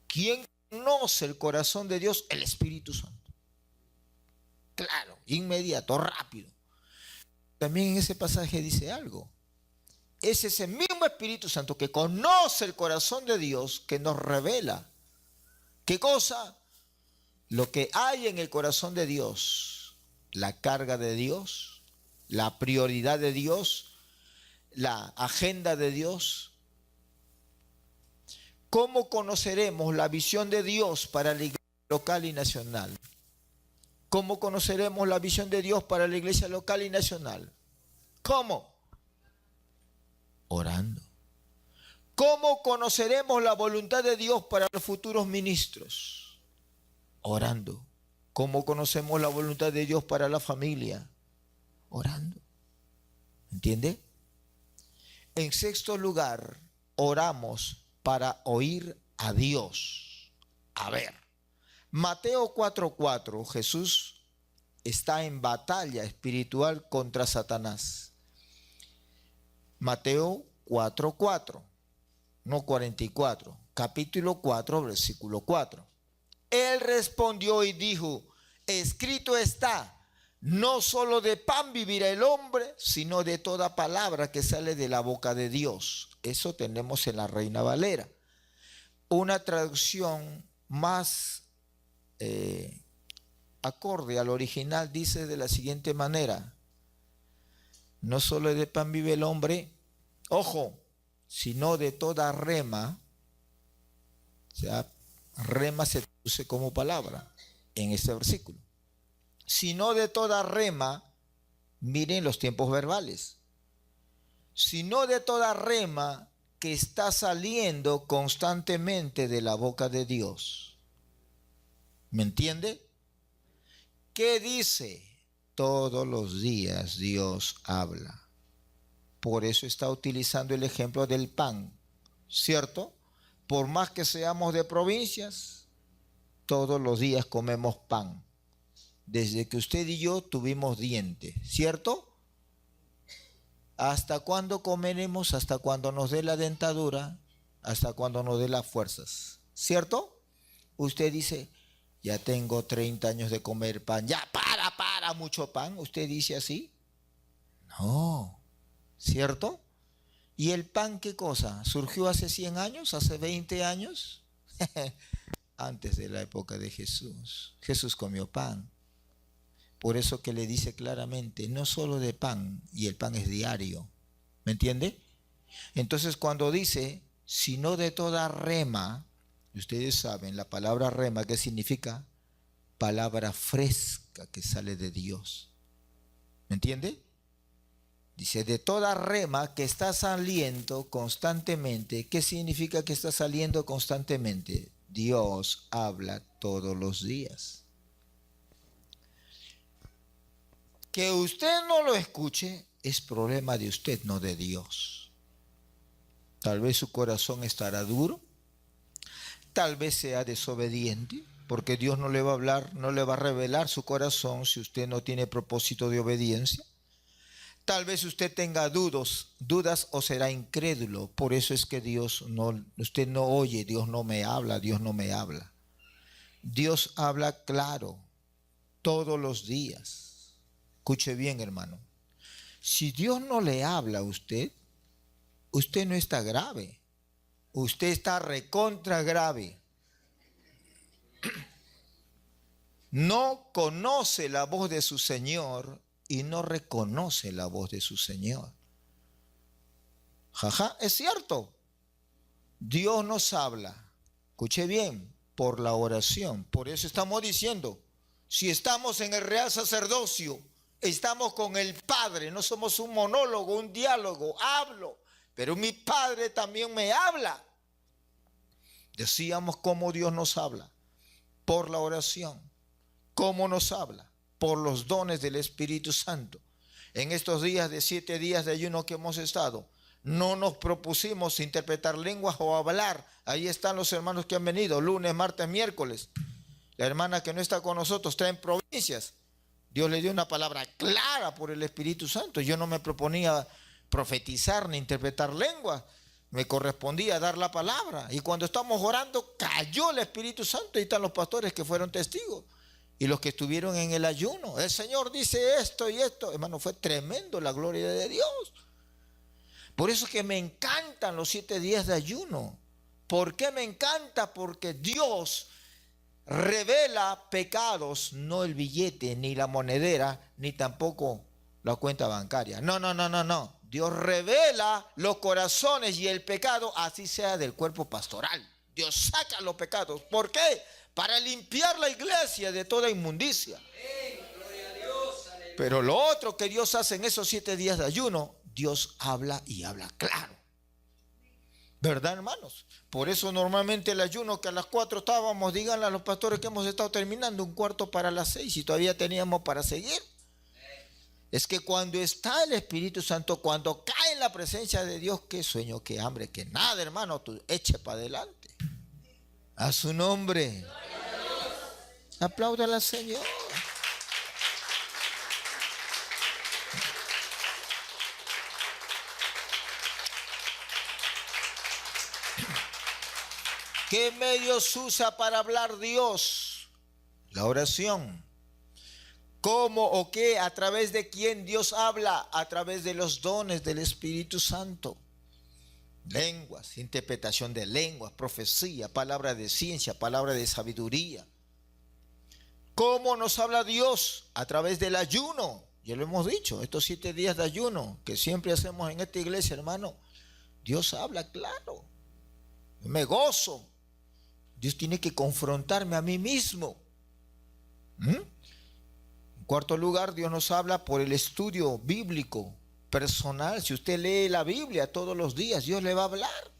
¿Quién conoce el corazón de Dios? El Espíritu Santo. Claro, inmediato, rápido. También en ese pasaje dice algo. Es ese mismo Espíritu Santo que conoce el corazón de Dios, que nos revela, ¿Qué cosa? Lo que hay en el corazón de Dios, la carga de Dios, la prioridad de Dios, la agenda de Dios. ¿Cómo conoceremos la visión de Dios para la iglesia local y nacional? ¿Cómo conoceremos la visión de Dios para la iglesia local y nacional? ¿Cómo? Orando. ¿Cómo conoceremos la voluntad de Dios para los futuros ministros? Orando. ¿Cómo conocemos la voluntad de Dios para la familia? Orando. ¿Entiende? En sexto lugar, oramos para oír a Dios. A ver, Mateo 4:4, Jesús está en batalla espiritual contra Satanás. Mateo 4:4, no 44, capítulo 4, versículo 4. Él respondió y dijo, escrito está, no solo de pan vivirá el hombre, sino de toda palabra que sale de la boca de Dios. Eso tenemos en la Reina Valera. Una traducción más acorde al original dice de la siguiente manera: no solo de pan vive el hombre, ojo, sino de toda rema. O sea, rema se traduce como palabra en este versículo. Sino de toda rema, miren los tiempos verbales, sino de toda rema que está saliendo constantemente de la boca de Dios. ¿Me entiende? ¿Qué dice? Todos los días Dios habla. Por eso está utilizando el ejemplo del pan, ¿cierto? Por más que seamos de provincias, todos los días comemos pan. Desde que usted y yo tuvimos dientes, ¿cierto? ¿Hasta cuándo comeremos? Hasta cuando nos dé la dentadura, hasta cuando nos dé las fuerzas, ¿cierto? Usted dice, ya tengo 30 años de comer pan, ya para, mucho pan. ¿Usted dice así? No, ¿cierto? ¿Y el pan qué cosa? ¿Surgió hace 100 años? ¿Hace 20 años? Antes de la época de Jesús. Jesús comió pan. Por eso que le dice claramente, no solo de pan, y el pan es diario. ¿Me entiende? Entonces cuando dice, sino de toda rema, ustedes saben la palabra rema, ¿qué significa? Palabra fresca que sale de Dios. ¿Me entiende? Dice, de toda rema que está saliendo constantemente. ¿Qué significa que está saliendo constantemente? Dios habla todos los días. Que usted no lo escuche es problema de usted, no de Dios. Tal vez su corazón estará duro, tal vez sea desobediente, porque Dios no le va a hablar, no le va a revelar su corazón si usted no tiene propósito de obediencia. Tal vez usted tenga dudas o será incrédulo. Por eso es que usted no oye, Dios no me habla, Dios no me habla. Dios habla claro todos los días. Escuche bien, hermano. Si Dios no le habla a usted, usted no está grave. Usted está recontra grave. No conoce la voz de su Señor y no reconoce la voz de su Señor. Jaja, es cierto. Dios nos habla, escuche bien, por la oración. Por eso estamos diciendo, si estamos en el real sacerdocio, estamos con el Padre, no somos un monólogo, un diálogo, hablo, pero mi Padre también me habla. Decíamos cómo Dios nos habla, por la oración. ¿Cómo nos habla? Por los dones del Espíritu Santo. En estos días de 7 días de ayuno que hemos estado, no nos propusimos interpretar lenguas o hablar. Ahí están los hermanos que han venido, lunes, martes, miércoles. La hermana que no está con nosotros está en provincias. Dios le dio una palabra clara por el Espíritu Santo. Yo no me proponía profetizar ni interpretar lenguas. Me correspondía dar la palabra. Y cuando estamos orando, cayó el Espíritu Santo. Y están los pastores que fueron testigos. Y los que estuvieron en el ayuno. El Señor dice esto y esto. Hermano, fue tremendo la gloria de Dios. Por eso es que me encantan los 7 días de ayuno. ¿Por qué me encanta? Porque Dios revela pecados, no el billete, ni la monedera, ni tampoco la cuenta bancaria. No, no, no, no, no. Dios revela los corazones y el pecado, así sea del cuerpo pastoral. Dios saca los pecados. ¿Por qué? Para limpiar la iglesia de toda inmundicia. Pero lo otro que Dios hace en esos 7 días de ayuno, Dios habla y habla claro. ¿Verdad, hermanos? Por eso normalmente el ayuno que a las 4 estábamos, díganle a los pastores que hemos estado terminando, 1/4 para las 6 y todavía teníamos para seguir. Es que cuando está el Espíritu Santo, cuando cae en la presencia de Dios, qué sueño, qué hambre, qué nada, hermano, tú eche para adelante. A su nombre. Apláudale al Señor. ¿Qué medios usa para hablar Dios? La oración. ¿Cómo o qué? ¿A través de quién Dios habla? A través de los dones del Espíritu Santo. Lenguas, interpretación de lenguas, profecía, palabra de ciencia, palabra de sabiduría. ¿Cómo nos habla Dios? A través del ayuno. Ya lo hemos dicho, estos 7 días de ayuno que siempre hacemos en esta iglesia, hermano. Dios habla claro. Me gozo. Dios tiene que confrontarme a mí mismo. En cuarto lugar, Dios nos habla por el estudio bíblico personal. Si usted lee la Biblia todos los días, Dios le va a hablar.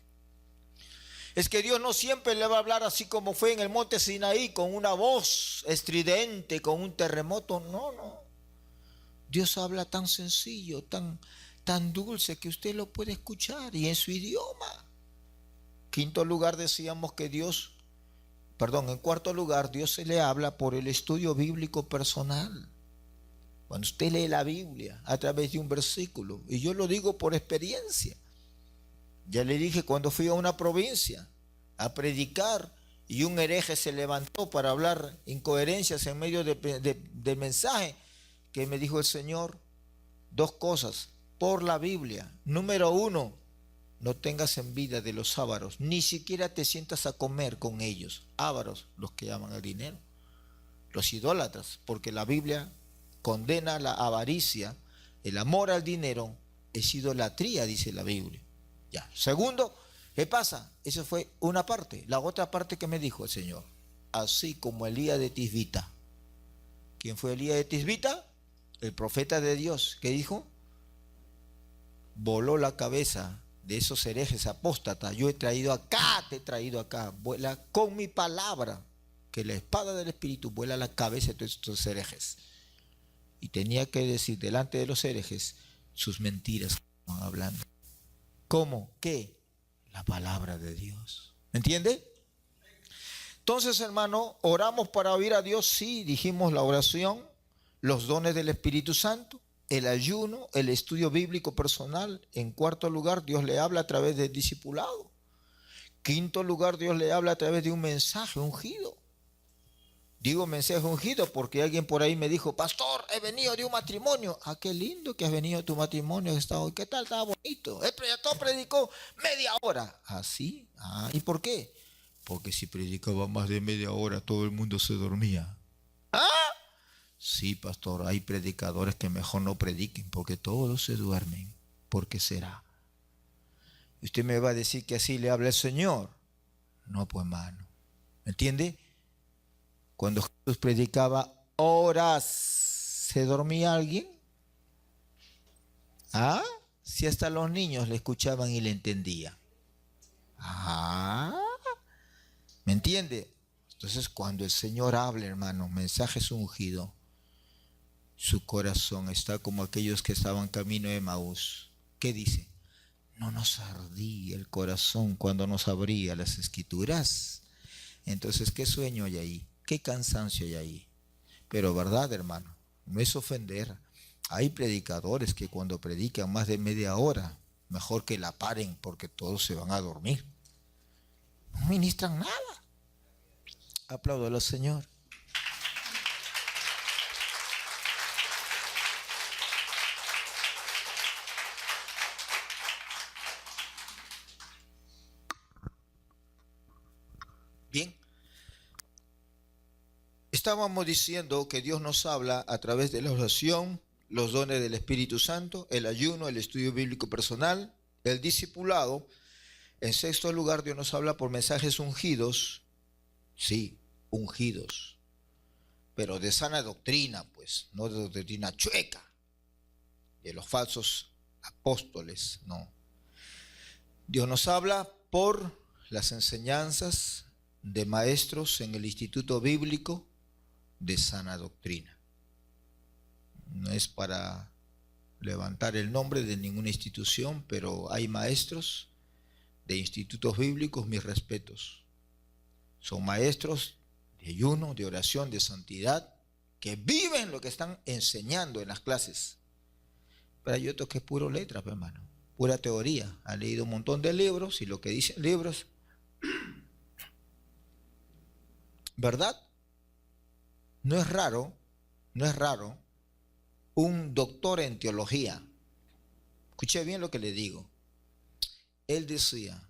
Es que Dios no siempre le va a hablar así como fue en el monte Sinaí, con una voz estridente, con un terremoto. No, no. Dios habla tan sencillo, tan dulce que usted lo puede escuchar y en su idioma. Quinto lugar, decíamos que en cuarto lugar, Dios se le habla por el estudio bíblico personal. Cuando usted lee la Biblia a través de un versículo, y yo lo digo por experiencia. Ya le dije cuando fui a una provincia a predicar y un hereje se levantó para hablar incoherencias en medio del mensaje, que me dijo el Señor 2 cosas por la Biblia. Número 1, no tengas envidia de los ávaros, ni siquiera te sientas a comer con ellos. Ávaros, los que llaman al dinero, los idólatras, porque la Biblia condena la avaricia, el amor al dinero es idolatría, dice la Biblia. Ya. Segundo, ¿qué pasa? Eso fue una parte. La otra parte que me dijo el Señor, así como Elías de Tisbita. ¿Quién fue Elías de Tisbita? El profeta de Dios. ¿Qué dijo? Voló la cabeza de esos herejes apóstatas. Yo te he traído acá, vuela con mi palabra, que la espada del Espíritu vuela la cabeza de todos estos herejes. Y tenía que decir delante de los herejes sus mentiras que estaban hablando. ¿Cómo? ¿Qué? La palabra de Dios. ¿Me entiende? Entonces, hermano, oramos para oír a Dios. Sí, dijimos la oración, los dones del Espíritu Santo, el ayuno, el estudio bíblico personal. En cuarto lugar, Dios le habla a través del discipulado. Quinto lugar, Dios le habla a través de un mensaje ungido. Digo mensaje ungido porque alguien por ahí me dijo, pastor, he venido de un matrimonio. Ah, qué lindo que has venido de tu matrimonio. ¿Qué tal? Estaba bonito. El predicador predicó media hora. ¿Ah, sí? Ah, ¿y por qué? Porque si predicaba más de media hora, todo el mundo se dormía. ¿Ah? Sí, pastor, hay predicadores que mejor no prediquen porque todos se duermen. ¿Por qué será? Y usted me va a decir que así le habla el Señor. No, pues, hermano. ¿Me entiende? Cuando Jesús predicaba horas, ¿se dormía alguien? ¿Ah? Si hasta los niños le escuchaban y le entendían. ¿Ah? ¿Me entiende? Entonces, cuando el Señor habla, hermano, mensajes ungidos, su corazón está como aquellos que estaban camino de Emaús. ¿Qué dice? No nos ardía el corazón cuando nos abría las Escrituras. Entonces, ¿qué sueño hay ahí? ¿Qué cansancio hay ahí? Pero verdad, hermano, no es ofender. Hay predicadores que cuando predican más de media hora, mejor que la paren porque todos se van a dormir. No ministran nada. Aplaudo al Señor. Bien. estábamos diciendo que Dios nos habla a través de la oración, los dones del Espíritu Santo, el ayuno, el estudio bíblico personal, el discipulado. En sexto lugar, Dios nos habla por mensajes ungidos, sí, ungidos, pero de sana doctrina, pues, no de doctrina chueca, de los falsos apóstoles, no. Dios nos habla por las enseñanzas de maestros en el Instituto Bíblico de Sana Doctrina. No es para levantar el nombre de ninguna institución, pero hay maestros de institutos bíblicos, mis respetos. Son maestros de ayuno, de oración, de santidad, que viven lo que están enseñando en las clases. Pero hay otros que es puro letra, hermano, pura teoría. Han leído un montón de libros y lo que dicen libros, ¿verdad? No es raro un doctor en teología. Escuche bien lo que le digo. Él decía,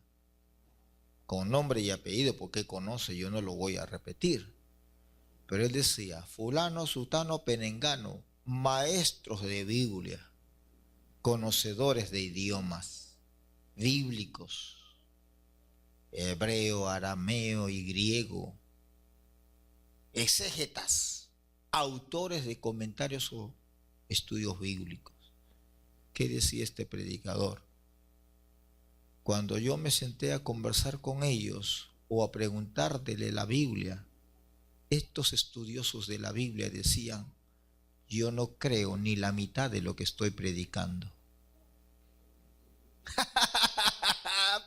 con nombre y apellido, porque conoce, yo no lo voy a repetir, pero él decía, fulano, sutano, penengano, maestros de Biblia, conocedores de idiomas bíblicos, hebreo, arameo y griego, exégetas, autores de comentarios o estudios bíblicos. ¿Qué decía este predicador? Cuando yo me senté a conversar con ellos o a preguntarle la Biblia, estos estudiosos de la Biblia decían, yo no creo ni la mitad de lo que estoy predicando.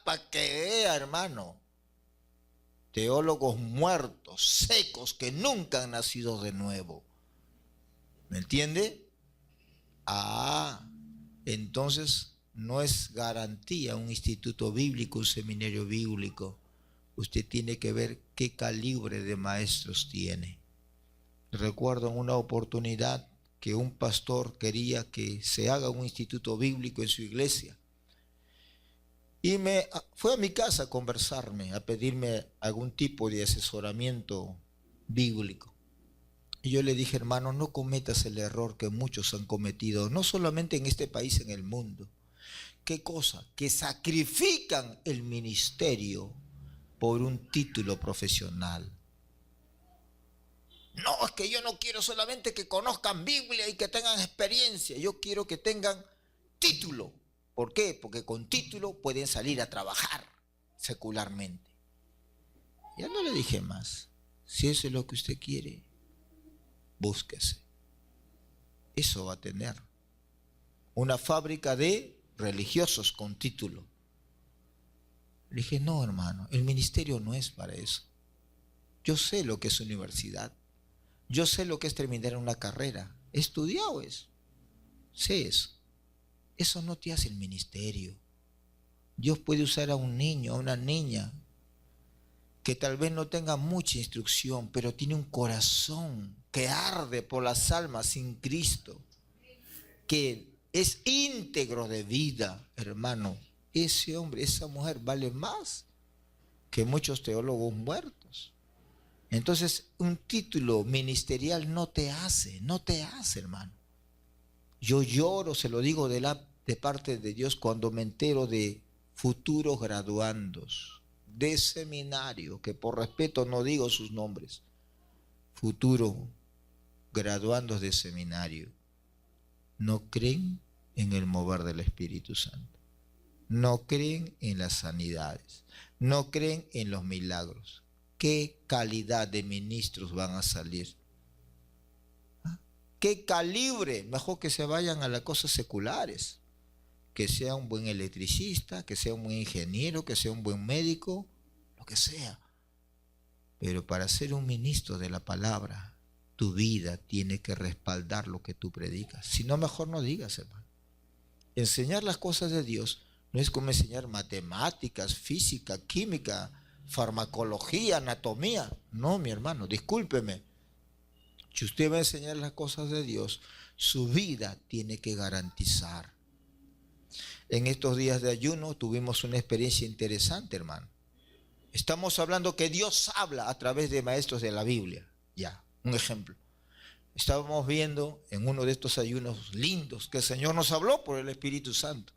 Para que vea, hermano. Teólogos muertos, secos, que nunca han nacido de nuevo. ¿Me entiende? Entonces no es garantía un instituto bíblico, un seminario bíblico. Usted tiene que ver qué calibre de maestros tiene. Recuerdo en una oportunidad que un pastor quería que se haga un instituto bíblico en su iglesia. Y fue a mi casa a conversarme, a pedirme algún tipo de asesoramiento bíblico. Y yo le dije, hermano, no cometas el error que muchos han cometido, no solamente en este país, en el mundo. ¿Qué cosa? Que sacrifican el ministerio por un título profesional. No, es que yo no quiero solamente que conozcan Biblia y que tengan experiencia, yo quiero que tengan título. ¿Por qué? Porque con título pueden salir a trabajar secularmente. Ya no le dije más. Si eso es lo que usted quiere, búsquese. Eso va a tener una fábrica de religiosos con título. Le dije, no, hermano, el ministerio no es para eso. Yo sé lo que es universidad. Yo sé lo que es terminar una carrera. He estudiado eso. Sé eso. Eso no te hace el ministerio. Dios puede usar a un niño, a una niña, que tal vez no tenga mucha instrucción, pero tiene un corazón que arde por las almas sin Cristo, que es íntegro de vida, hermano. Ese hombre, esa mujer vale más que muchos teólogos muertos. Entonces, un título ministerial no te hace, hermano. Yo lloro, se lo digo de parte de Dios, cuando me entero de futuros graduandos de seminario, que por respeto no digo sus nombres, futuros graduandos de seminario, no creen en el mover del Espíritu Santo, no creen en las sanidades, no creen en los milagros. ¿Qué calidad de ministros van a salir? ¿Qué calibre? Mejor que se vayan a las cosas seculares, que sea un buen electricista, que sea un buen ingeniero, que sea un buen médico, lo que sea. Pero para ser un ministro de la palabra, tu vida tiene que respaldar lo que tú predicas. Si no, mejor no digas, hermano. Enseñar las cosas de Dios no es como enseñar matemáticas, física, química, farmacología, anatomía. No, mi hermano, discúlpeme. Si usted va a enseñar las cosas de Dios, su vida tiene que garantizar. En estos días de ayuno tuvimos una experiencia interesante, hermano. Estamos hablando que Dios habla a través de maestros de la Biblia, ya. Un ejemplo. Estábamos viendo en uno de estos ayunos lindos que el Señor nos habló por el Espíritu Santo.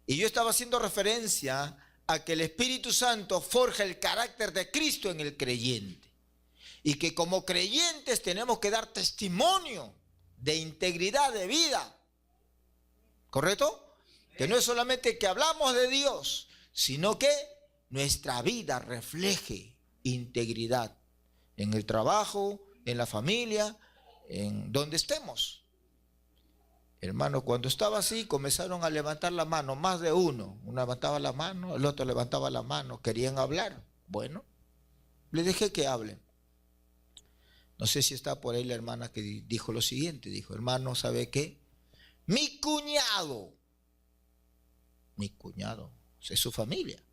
Y yo estaba haciendo referencia a que el Espíritu Santo forja el carácter de Cristo en el creyente. Y que como creyentes tenemos que dar testimonio de integridad de vida. ¿Correcto? Que no es solamente que hablamos de Dios, sino que nuestra vida refleje integridad en el trabajo, en la familia, en donde estemos. Hermano, cuando estaba así, comenzaron a levantar la mano, más de uno. Uno levantaba la mano, el otro levantaba la mano, querían hablar. Bueno, le dejé que hablen. No sé si está por ahí la hermana que dijo lo siguiente, dijo, hermano, ¿sabe qué? Mi cuñado, es su familia.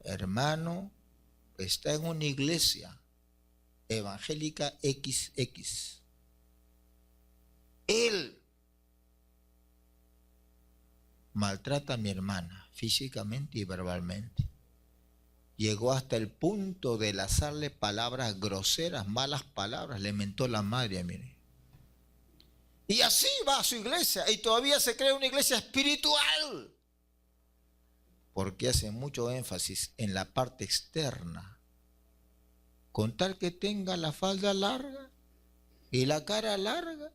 Hermano, está en una iglesia evangélica XX. Él maltrata a mi hermana físicamente y verbalmente. Llegó hasta el punto de lanzarle palabras groseras, malas palabras, le mentó la madre, mire. Y así va a su iglesia y todavía se cree una iglesia espiritual. Porque hace mucho énfasis en la parte externa. Con tal que tenga la falda larga y la cara larga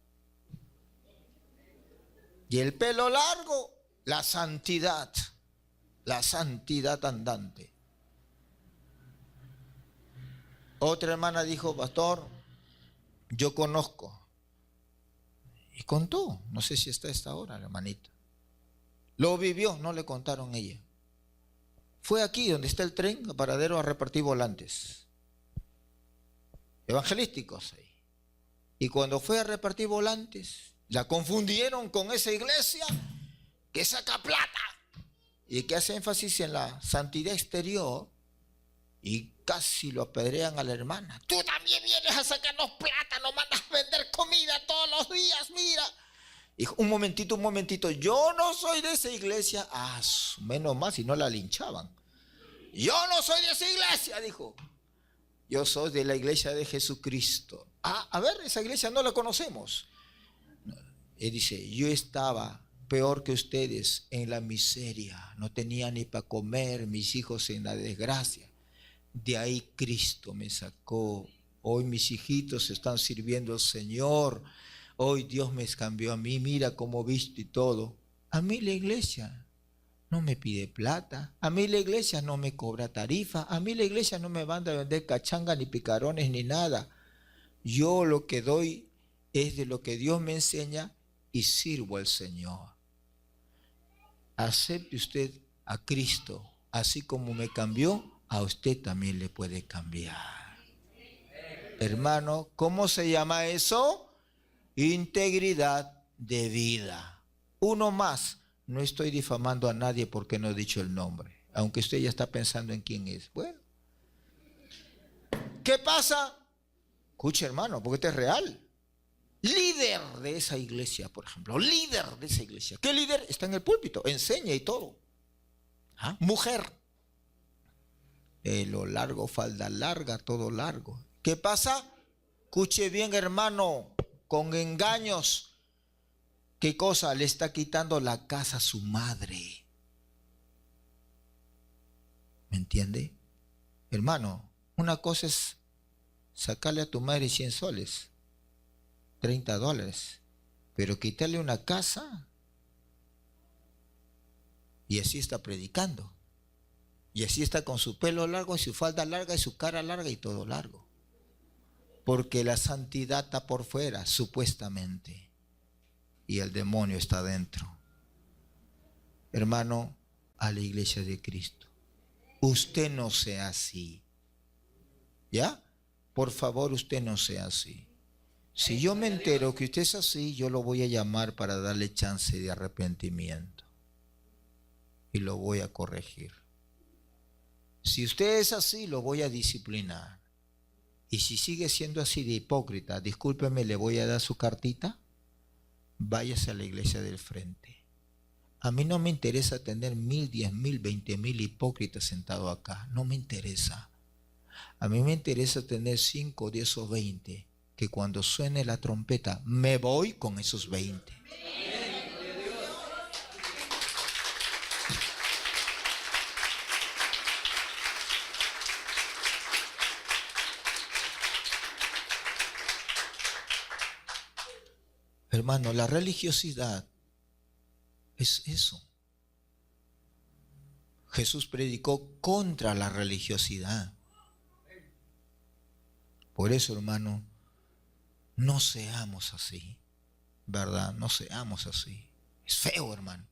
y el pelo largo, la santidad andante. Otra hermana dijo, pastor, yo conozco. Y contó, no sé si está a esta hora, la hermanita. Lo vivió, no le contaron ella. Fue aquí donde está el tren, a Paradero, a repartir volantes evangelísticos ahí. Y cuando fue a repartir volantes, la confundieron con esa iglesia que saca plata y que hace énfasis en la santidad exterior, y casi lo apedrean a la hermana. Tú también vienes a sacarnos plata, nos mandas a vender comida todos los días, mira. Dijo, un momentito, yo no soy de esa iglesia. Ah, menos mal si no la linchaban. Yo no soy de esa iglesia, dijo. Yo soy de la iglesia de Jesucristo. Ah, a ver, esa iglesia no la conocemos. Y dice, yo estaba peor que ustedes en la miseria. No tenía ni para comer, mis hijos en la desgracia. De ahí Cristo me sacó. Hoy mis hijitos están sirviendo al Señor. Hoy Dios me cambió a mí. Mira cómo visto y todo. A mí la iglesia no me pide plata. A mí la iglesia no me cobra tarifa. A mí la iglesia no me manda a vender cachanga, ni picarones, ni nada. Yo lo que doy es de lo que Dios me enseña y sirvo al Señor. Acepte usted a Cristo. Así como me cambió, a usted también le puede cambiar. Hermano, ¿cómo se llama eso? Integridad de vida. Uno más. No estoy difamando a nadie porque no he dicho el nombre, aunque usted ya está pensando en quién es. Bueno, ¿qué pasa? Escuche, hermano, porque esto es real. Líder de esa iglesia, por ejemplo, líder de esa iglesia. ¿Qué líder? Está en el púlpito, enseña y todo. ¿Ah? Mujer. Pelo largo, falda larga, todo largo. ¿Qué pasa? Escuche bien, hermano, con engaños. ¿Qué cosa? Le está quitando la casa a su madre. ¿Me entiende? Hermano, una cosa es sacarle a tu madre 100 soles, $30, pero quitarle una casa, y así está predicando. Y así está con su pelo largo y su falda larga y su cara larga y todo largo. Porque la santidad está por fuera, supuestamente. Y el demonio está dentro. Hermano, a la iglesia de Cristo, usted no sea así. ¿Ya? Por favor, usted no sea así. Si yo me entero que usted es así, yo lo voy a llamar para darle chance de arrepentimiento. Y lo voy a corregir. Si usted es así, lo voy a disciplinar. Y si sigue siendo así de hipócrita, discúlpeme, le voy a dar su cartita. Váyase a la iglesia del frente. A mí no me interesa tener 1000, 10,000, 20,000 hipócritas sentados acá. No me interesa. A mí me interesa tener 5, 10 o 20 que cuando suene la trompeta me voy con esos 20. Hermano, la religiosidad es eso. Jesús predicó contra la religiosidad. Por eso, hermano, no seamos así, ¿verdad? No seamos así. Es feo, hermano.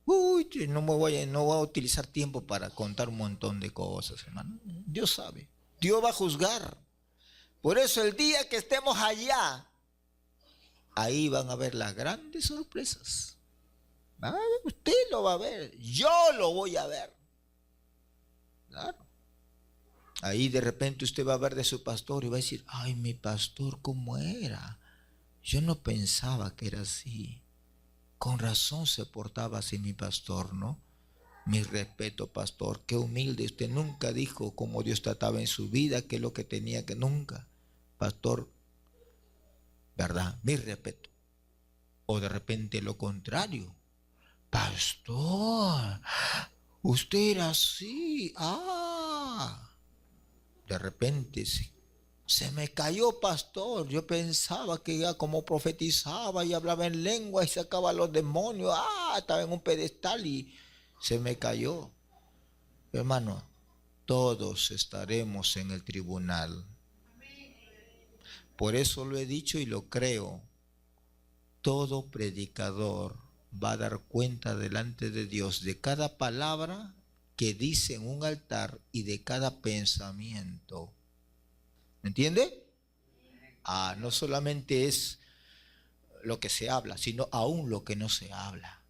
No voy a utilizar tiempo para contar un montón de cosas, hermano. Dios sabe. Dios va a juzgar. Por eso el día que estemos allá, ahí van a ver las grandes sorpresas. Usted lo va a ver, yo lo voy a ver. Claro. Ahí de repente usted va a ver de su pastor y va a decir, ay, mi pastor, ¿cómo era? Yo no pensaba que era así. Con razón se portaba así mi pastor, ¿no? Mi respeto, pastor, qué humilde. Usted nunca dijo cómo Dios trataba en su vida, qué es lo que tenía que nunca. Pastor, ¿verdad? Mi respeto. O de repente lo contrario. Pastor, usted era así. De repente se me cayó, pastor. Yo pensaba que ya como profetizaba y hablaba en lengua y sacaba a los demonios. Estaba en un pedestal y se me cayó. Hermano, todos estaremos en el tribunal. Por eso lo he dicho y lo creo. Todo predicador va a dar cuenta delante de Dios de cada palabra que dice en un altar y de cada pensamiento. ¿Me entiende? No solamente es lo que se habla, sino aún lo que no se habla.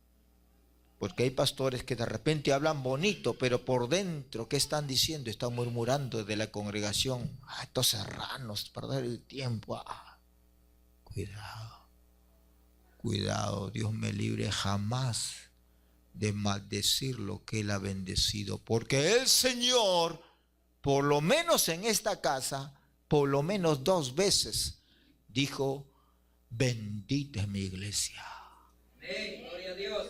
Porque hay pastores que de repente hablan bonito, pero por dentro, ¿qué están diciendo? Están murmurando de la congregación. Estos serranos, perder el tiempo. Cuidado. Cuidado, Dios me libre jamás de maldecir lo que Él ha bendecido. Porque el Señor, por lo menos en esta casa, por lo menos 2 veces, dijo, bendita es mi iglesia. Amén, gloria a Dios.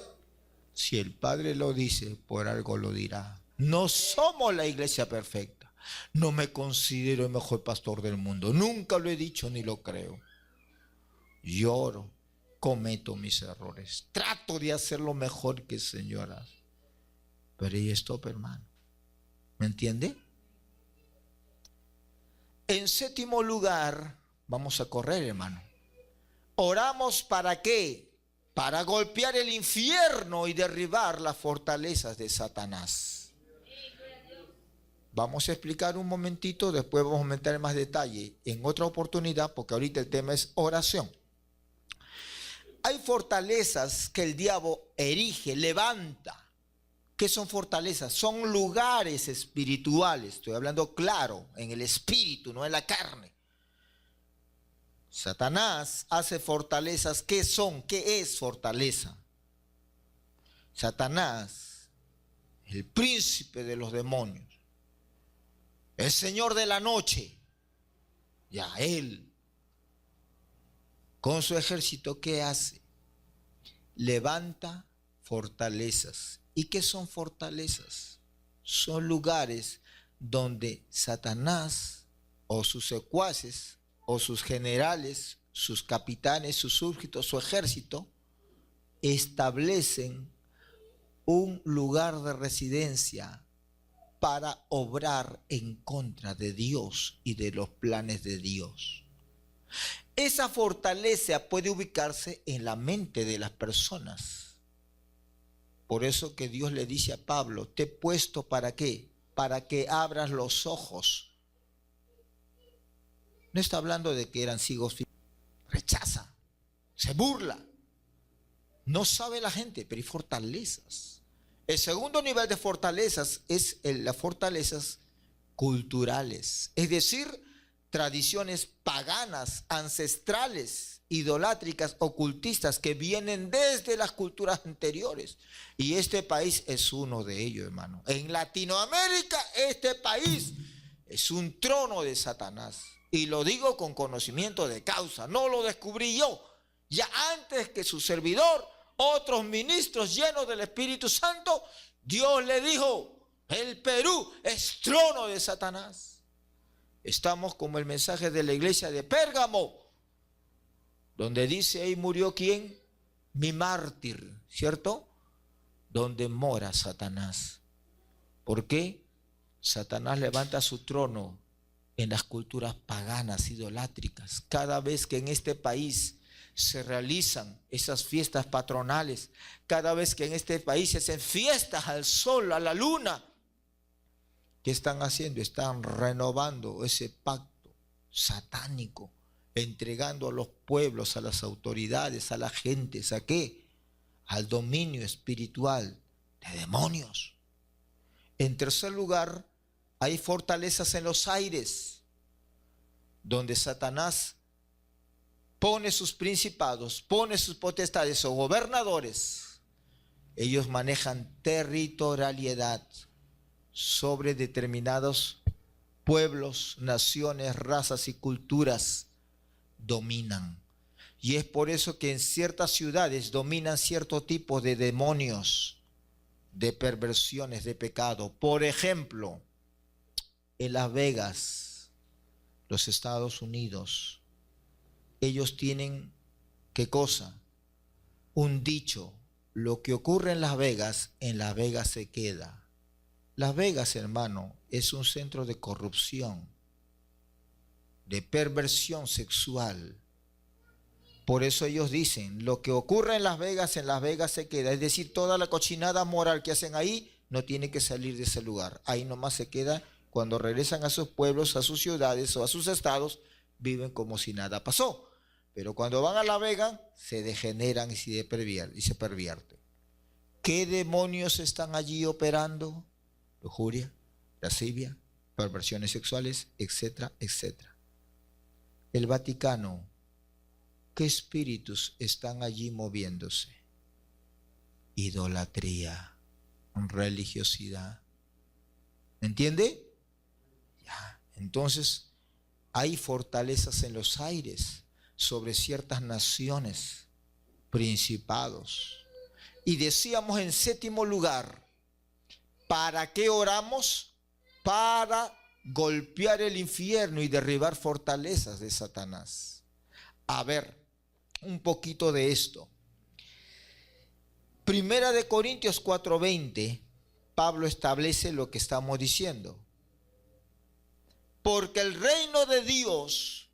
Si el Padre lo dice, por algo lo dirá. No somos la iglesia perfecta. No me considero el mejor pastor del mundo. Nunca lo he dicho ni lo creo. Lloro, cometo mis errores. Trato de hacer lo mejor que el Señor hace. Pero ahí stop, hermano. ¿Me entiende? En 7º lugar, vamos a correr, hermano. Oramos ¿para qué? Para golpear el infierno y derribar las fortalezas de Satanás. Vamos a explicar un momentito, después vamos a meter más detalle en otra oportunidad, porque ahorita el tema es oración. Hay fortalezas que el diablo erige, levanta. ¿Qué son fortalezas? Son lugares espirituales. Estoy hablando claro, en el espíritu, no en la carne. Satanás hace fortalezas. ¿Qué son? ¿Qué es fortaleza? Satanás, el príncipe de los demonios, el señor de la noche, ya él, con su ejército, ¿qué hace? Levanta fortalezas. ¿Y qué son fortalezas? Son lugares donde Satanás o sus secuaces o sus generales, sus capitanes, sus súbditos, su ejército, establecen un lugar de residencia para obrar en contra de Dios y de los planes de Dios. Esa fortaleza puede ubicarse en la mente de las personas. Por eso que Dios le dice a Pablo, te he puesto ¿para qué? Para que abras los ojos. No está hablando de que eran ciegos, rechaza, se burla. No sabe la gente, pero hay fortalezas. El segundo nivel de fortalezas es las fortalezas culturales, es decir, tradiciones paganas, ancestrales, idolátricas, ocultistas que vienen desde las culturas anteriores. Y este país es uno de ellos, hermano. En Latinoamérica, este país es un trono de Satanás. Y lo digo con conocimiento de causa, no lo descubrí yo. Ya antes que su servidor, otros ministros llenos del Espíritu Santo, Dios le dijo, el Perú es trono de Satanás. Estamos como el mensaje de la iglesia de Pérgamo, donde dice, ahí murió ¿quién? Mi mártir, ¿cierto? Donde mora Satanás. ¿Por qué? Satanás levanta su trono en las culturas paganas, idolátricas. Cada vez que en este país se realizan esas fiestas patronales, cada vez que en este país se hacen fiestas al sol, a la luna, ¿qué están haciendo? Están renovando ese pacto satánico, entregando a los pueblos, a las autoridades, a las gentes, ¿a qué? Al dominio espiritual de demonios. En tercer lugar, hay fortalezas en los aires, donde Satanás pone sus principados, pone sus potestades o gobernadores. Ellos manejan territorialidad sobre determinados pueblos, naciones, razas y culturas. Dominan. Y es por eso que en ciertas ciudades dominan cierto tipo de demonios, de perversiones, de pecado. Por ejemplo, en Las Vegas, los Estados Unidos, ellos tienen, ¿qué cosa? Un dicho: lo que ocurre en Las Vegas se queda. Las Vegas, hermano, es un centro de corrupción, de perversión sexual. Por eso ellos dicen, lo que ocurre en Las Vegas se queda. Es decir, toda la cochinada moral que hacen ahí no tiene que salir de ese lugar. Ahí nomás se queda. Cuando regresan a sus pueblos, a sus ciudades o a sus estados, viven como si nada pasó. Pero cuando van a Las Vegas, se degeneran y se pervierten. ¿Qué demonios están allí operando? Lujuria, lascivia, perversiones sexuales, etcétera, etcétera. El Vaticano, ¿qué espíritus están allí moviéndose? Idolatría, religiosidad. ¿Me entiende? Ya. Entonces, hay fortalezas en los aires sobre ciertas naciones, principados. Y decíamos en séptimo lugar, ¿para qué oramos? Para golpear el infierno y derribar fortalezas de Satanás. A ver, un poquito de esto. Primera de Corintios 4:20, Pablo establece lo que estamos diciendo. Porque el reino de Dios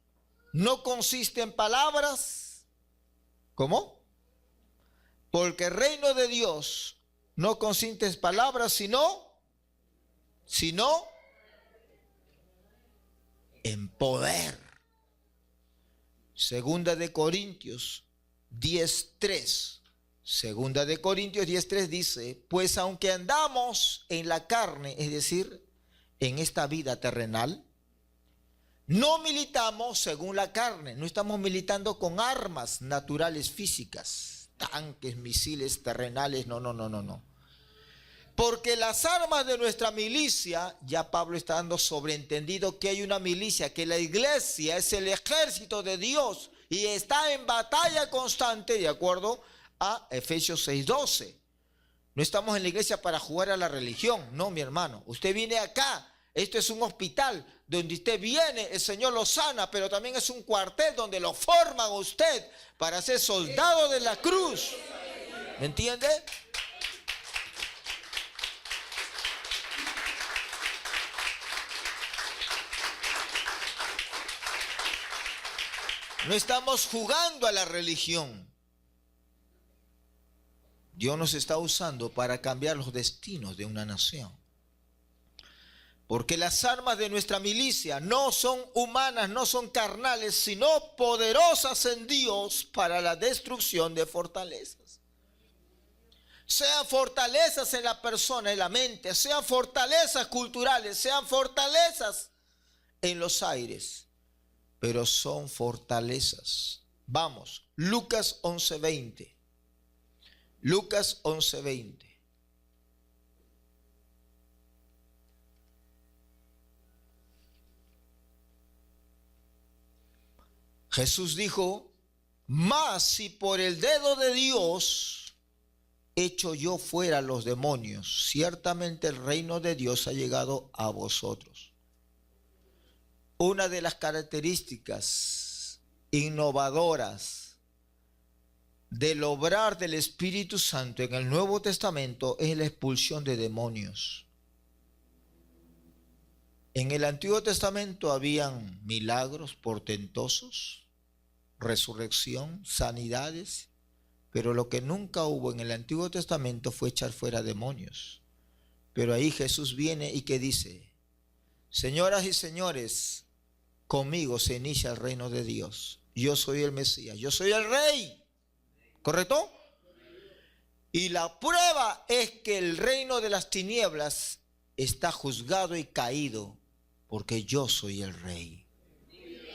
no consiste en palabras. ¿Cómo? Porque el reino de Dios no consiste en palabras, sino en poder. Segunda de Corintios 10:3. Segunda de Corintios 10:3 dice, pues aunque andamos en la carne, es decir, en esta vida terrenal, no militamos según la carne, no estamos militando con armas naturales físicas, tanques, misiles terrenales, no. Porque las armas de nuestra milicia, ya Pablo está dando sobreentendido que hay una milicia, que la iglesia es el ejército de Dios y está en batalla constante, de acuerdo a Efesios 6:12. No estamos en la iglesia para jugar a la religión, no, mi hermano. Usted viene acá, esto es un hospital donde usted viene, el Señor lo sana, pero también es un cuartel donde lo forman a usted para ser soldado de la cruz. ¿Me entiende? No estamos jugando a la religión. Dios nos está usando para cambiar los destinos de una nación. Porque las armas de nuestra milicia no son humanas, no son carnales, sino poderosas en Dios para la destrucción de fortalezas. Sean fortalezas en la persona, en la mente, sean fortalezas culturales, sean fortalezas en los aires, pero son fortalezas. Vamos, Lucas 11:20. Lucas 11:20. Jesús dijo, mas si por el dedo de Dios echo yo fuera los demonios, ciertamente el reino de Dios ha llegado a vosotros. Una de las características innovadoras del obrar del Espíritu Santo en el Nuevo Testamento es la expulsión de demonios. En el Antiguo Testamento habían milagros portentosos, resurrección, sanidades, pero lo que nunca hubo en el Antiguo Testamento fue echar fuera demonios. Pero ahí Jesús viene y que dice, señoras y señores, conmigo se inicia el reino de Dios. Yo soy el Mesías, yo soy el Rey. ¿Correcto? Y la prueba es que el reino de las tinieblas está juzgado y caído, porque yo soy el Rey.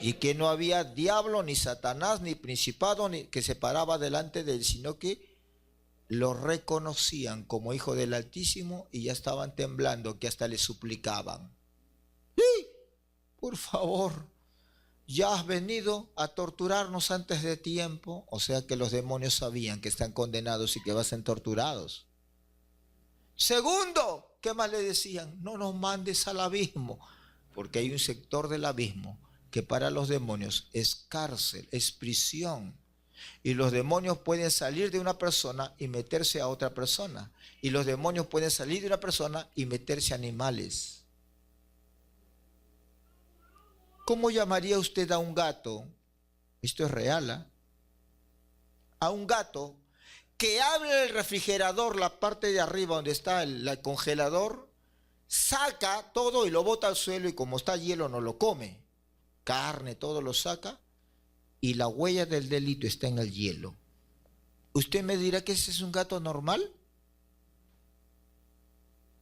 Y que no había diablo, ni Satanás, ni principado, ni que se paraba delante de él, sino que lo reconocían como hijo del Altísimo y ya estaban temblando, que hasta le suplicaban. ¡Sí! Por favor, ya has venido a torturarnos antes de tiempo. O sea que los demonios sabían que están condenados y que van a ser torturados. Segundo, ¿qué más le decían? No nos mandes al abismo, porque hay un sector del abismo que para los demonios es cárcel, es prisión. Y los demonios pueden salir de una persona y meterse a otra persona. Y los demonios pueden salir de una persona y meterse a animales. ¿Cómo llamaría usted a un gato? Esto es real, ¿eh? A un gato que abre el refrigerador, la parte de arriba donde está el congelador, saca todo y lo bota al suelo y como está hielo no lo come. Carne, todo lo saca y la huella del delito está en el hielo. ¿Usted me dirá que ese es un gato normal?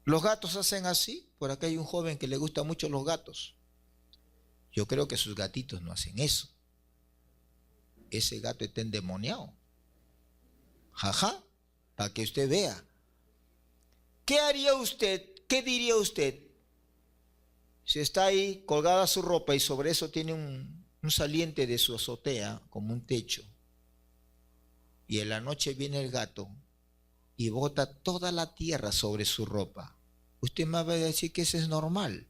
¿Los gatos hacen así? Por acá hay un joven que le gusta mucho los gatos. Yo creo que sus gatitos no hacen eso. Ese gato está endemoniado. Jaja, para que usted vea. ¿Qué haría usted? ¿Qué diría usted? Si está ahí colgada su ropa y sobre eso tiene un saliente de su azotea, como un techo, y en la noche viene el gato y bota toda la tierra sobre su ropa. Usted me va a decir que eso es normal.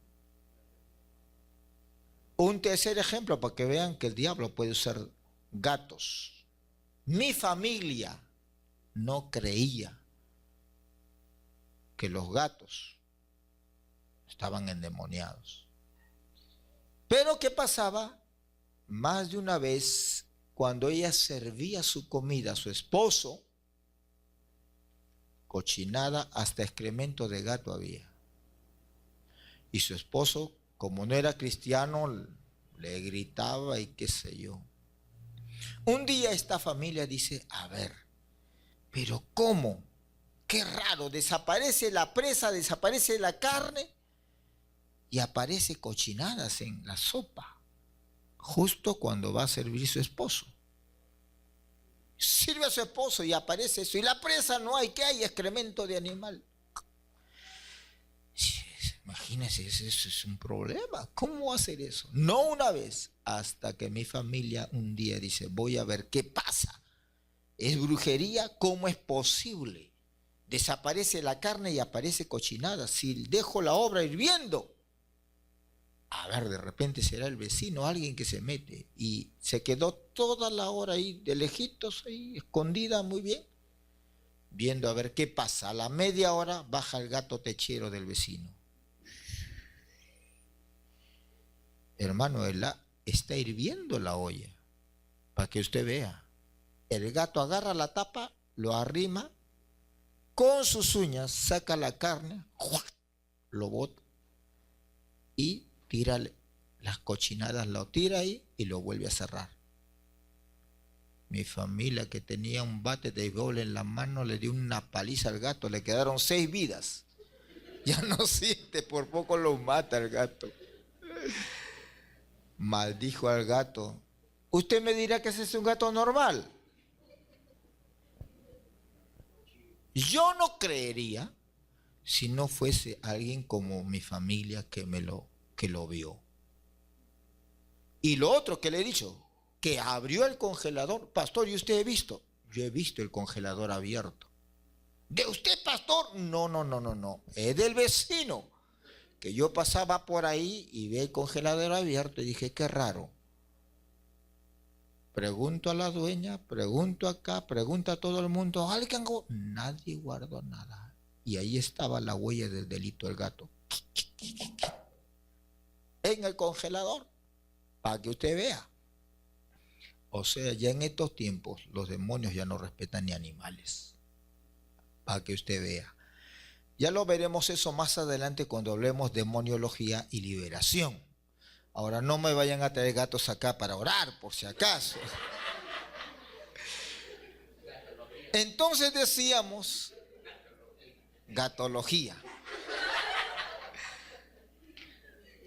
Un tercer ejemplo para que vean que el diablo puede usar gatos. Mi familia no creía que los gatos estaban endemoniados. Pero ¿qué pasaba? Más de una vez, cuando ella servía su comida a su esposo, cochinada, hasta excremento de gato había. Y su esposo, como no era cristiano, le gritaba y qué sé yo. Un día esta familia dice, a ver, pero ¿cómo? Qué raro, desaparece la presa, desaparece la carne y aparece cochinadas en la sopa, justo cuando va a servir su esposo. Sirve a su esposo y aparece eso, y la presa no hay, ¿qué hay? Excremento de animal. Imagínense, eso es un problema. ¿Cómo hacer eso? No una vez, hasta que mi familia un día dice, voy a ver qué pasa. ¿Es brujería? ¿Cómo es posible? Desaparece la carne y aparece cochinada. Si dejo la obra hirviendo, a ver, de repente será el vecino, alguien que se mete. Y se quedó toda la hora ahí, de lejitos, ahí, escondida muy bien, viendo a ver qué pasa. A la media hora baja el gato techero del vecino. Hermano, está hirviendo la olla, para que usted vea. El gato agarra la tapa, lo arrima, con sus uñas saca la carne, lo bota y tira las cochinadas, lo tira ahí y lo vuelve a cerrar. Mi familia, que tenía un bate de béisbol en la mano, le dio una paliza al gato, le quedaron 6 vidas. Ya no siente, por poco lo mata el gato. Maldijo al gato. Usted me dirá que ese es un gato normal. Yo no creería si no fuese alguien como mi familia que lo vio. Y lo otro que le he dicho, que abrió el congelador. Pastor, ¿y usted ha visto? Yo he visto el congelador abierto. ¿De usted, pastor? No, no, no, no, no. Es del vecino. Que yo pasaba por ahí y vi el congelador abierto y dije, qué raro. Pregunto a la dueña, pregunto acá, pregunto a todo el mundo. ¿Alguien? Nadie guardó nada. Y ahí estaba la huella del delito del gato. En el congelador. Para que usted vea. O sea, ya en estos tiempos los demonios ya no respetan ni animales. Para que usted vea. Ya lo veremos eso más adelante cuando hablemos de demoniología y liberación. Ahora no me vayan a traer gatos acá para orar, por si acaso. Entonces decíamos, gatología.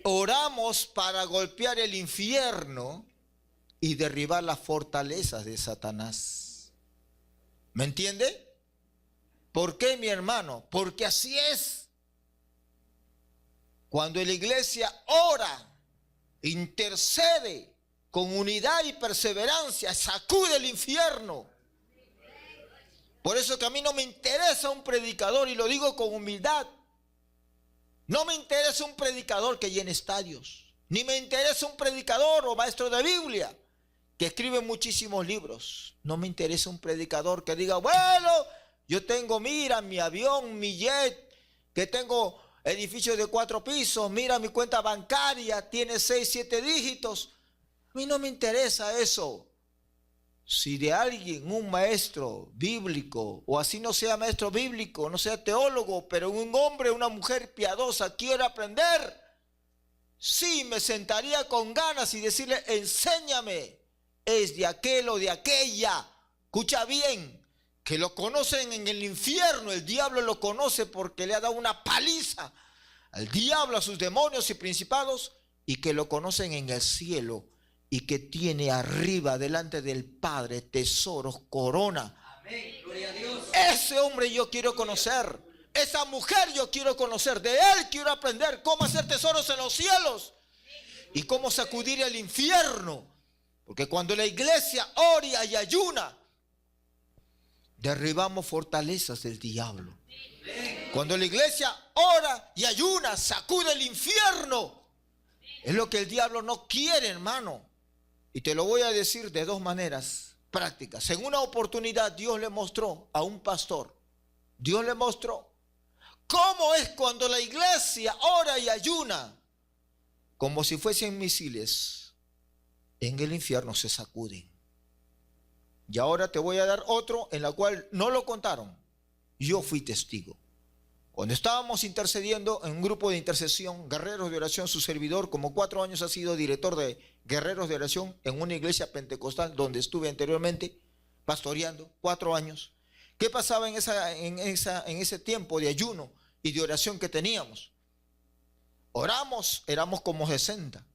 Oramos para golpear el infierno y derribar las fortalezas de Satanás. ¿Me entiende? ¿Por qué, mi hermano? Porque así es. Cuando la iglesia ora, intercede con unidad y perseverancia, sacude el infierno. Por eso que a mí no me interesa un predicador, y lo digo con humildad. No me interesa un predicador que llene estadios, ni me interesa un predicador o maestro de Biblia que escribe muchísimos libros. No me interesa un predicador que diga, bueno, yo tengo, mira, mi avión, mi jet, que tengo edificios de 4 pisos, mira mi cuenta bancaria, tiene 6, 7 dígitos. A mí no me interesa eso. Si de alguien, un maestro bíblico, o así no sea maestro bíblico, no sea teólogo, pero un hombre, una mujer piadosa quiere aprender, sí me sentaría con ganas y decirle, enséñame, es de aquel o de aquella. Escucha bien, que lo conocen en el infierno, el diablo lo conoce porque le ha dado una paliza al diablo, a sus demonios y principados, y que lo conocen en el cielo, y que tiene arriba delante del Padre tesoros, corona. Amén. Gloria a Dios. Ese hombre yo quiero conocer, esa mujer yo quiero conocer, de él quiero aprender cómo hacer tesoros en los cielos y cómo sacudir el infierno. Porque cuando la iglesia ora y ayuna, derribamos fortalezas del diablo. Cuando la iglesia ora y ayuna, sacude el infierno. Es lo que el diablo no quiere, hermano. Y te lo voy a decir de 2 maneras prácticas. En una oportunidad Dios le mostró a un pastor, Dios le mostró cómo es cuando la iglesia ora y ayuna, como si fuesen misiles, en el infierno se sacuden. Y ahora te voy a dar otro en la cual no lo contaron. Yo fui testigo. Cuando estábamos intercediendo en un grupo de intercesión, guerreros de oración, su servidor, como 4 años ha sido director de guerreros de oración en una iglesia pentecostal donde estuve anteriormente pastoreando 4 años. ¿Qué pasaba en ese tiempo de ayuno y de oración que teníamos? Oramos, éramos como 60.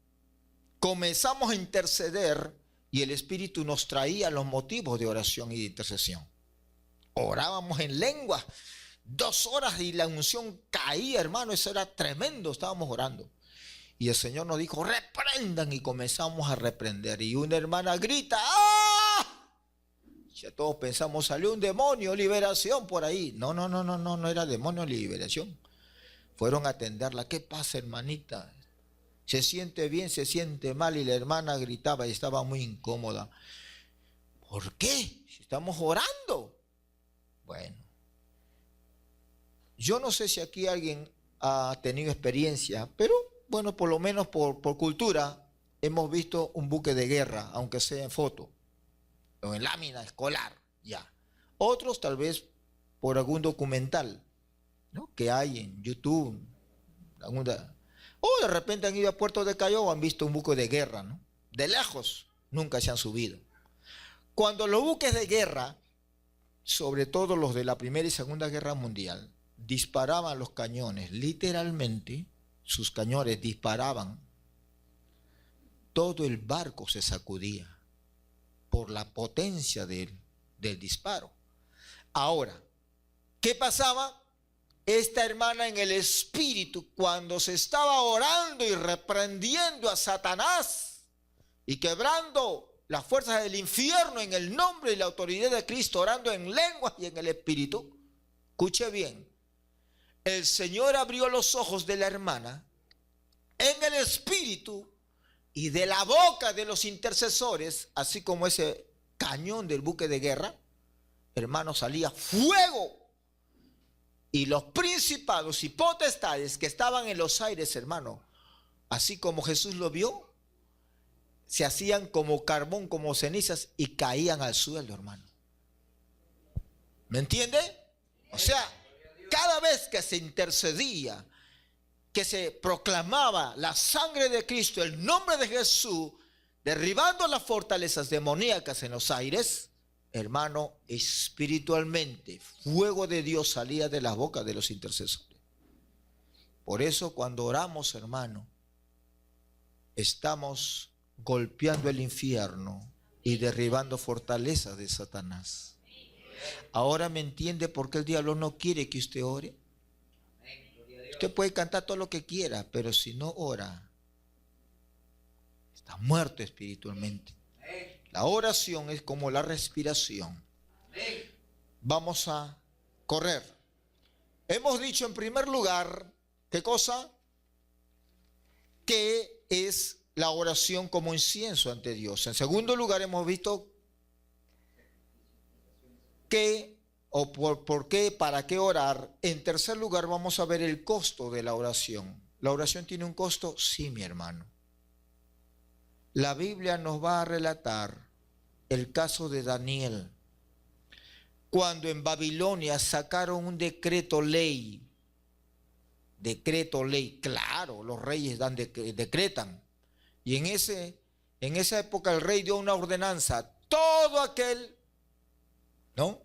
Comenzamos a interceder y el Espíritu nos traía los motivos de oración y de intercesión. Orábamos en lengua 2 horas y la unción caía, hermano, eso era tremendo, estábamos orando. Y el Señor nos dijo, reprendan, y comenzamos a reprender. Y una hermana grita, ¡ah! Ya todos pensamos, salió un demonio, liberación por ahí. No, no, no, no, no, no era demonio, liberación. Fueron a atenderla. ¿Qué pasa, hermanita? ¿Se siente bien, se siente mal? Y la hermana gritaba y estaba muy incómoda. ¿Por qué? Si estamos orando. Bueno. Yo no sé si aquí alguien ha tenido experiencia, pero bueno, por lo menos por cultura hemos visto un buque de guerra, aunque sea en foto o en lámina escolar, ya. Otros tal vez por algún documental, ¿no?, que hay en YouTube, o de repente han ido a Puerto de Callao o han visto un buque de guerra, ¿no? De lejos, nunca se han subido. Cuando los buques de guerra, sobre todo los de la Primera y Segunda Guerra Mundial, disparaban los cañones, literalmente sus cañones disparaban, todo el barco se sacudía por la potencia del disparo. Ahora, ¿qué pasaba? Esta hermana en el espíritu, cuando se estaba orando y reprendiendo a Satanás y quebrando las fuerzas del infierno en el nombre y la autoridad de Cristo, orando en lenguas y en el Espíritu. Escuche bien, el Señor abrió los ojos de la hermana en el Espíritu, y de la boca de los intercesores, así como ese cañón del buque de guerra, hermano, salía fuego. Y los principados y potestades que estaban en los aires, hermano, así como Jesús lo vio, se hacían como carbón, como cenizas, y caían al suelo, hermano. ¿Me entiende? O sea, cada vez que se intercedía, que se proclamaba la sangre de Cristo, el nombre de Jesús, derribando las fortalezas demoníacas en los aires, hermano, espiritualmente, fuego de Dios salía de las bocas de los intercesores. Por eso cuando oramos, hermano, estamos golpeando el infierno y derribando fortalezas de Satanás. Ahora me entiende por qué el diablo no quiere que usted ore. Usted puede cantar todo lo que quiera, pero si no ora, está muerto espiritualmente. La oración es como la respiración. Vamos a correr. Hemos dicho en primer lugar, ¿qué cosa? Que es la oración como incienso ante Dios. En segundo lugar, hemos visto que, o por qué, para qué orar. En tercer lugar, vamos a ver el costo de la oración. ¿La oración tiene un costo? Sí, mi hermano. La Biblia nos va a relatar el caso de Daniel, cuando en Babilonia sacaron un decreto ley, claro, los reyes decretan, y en esa época el rey dio una ordenanza: todo aquel, ¿no?,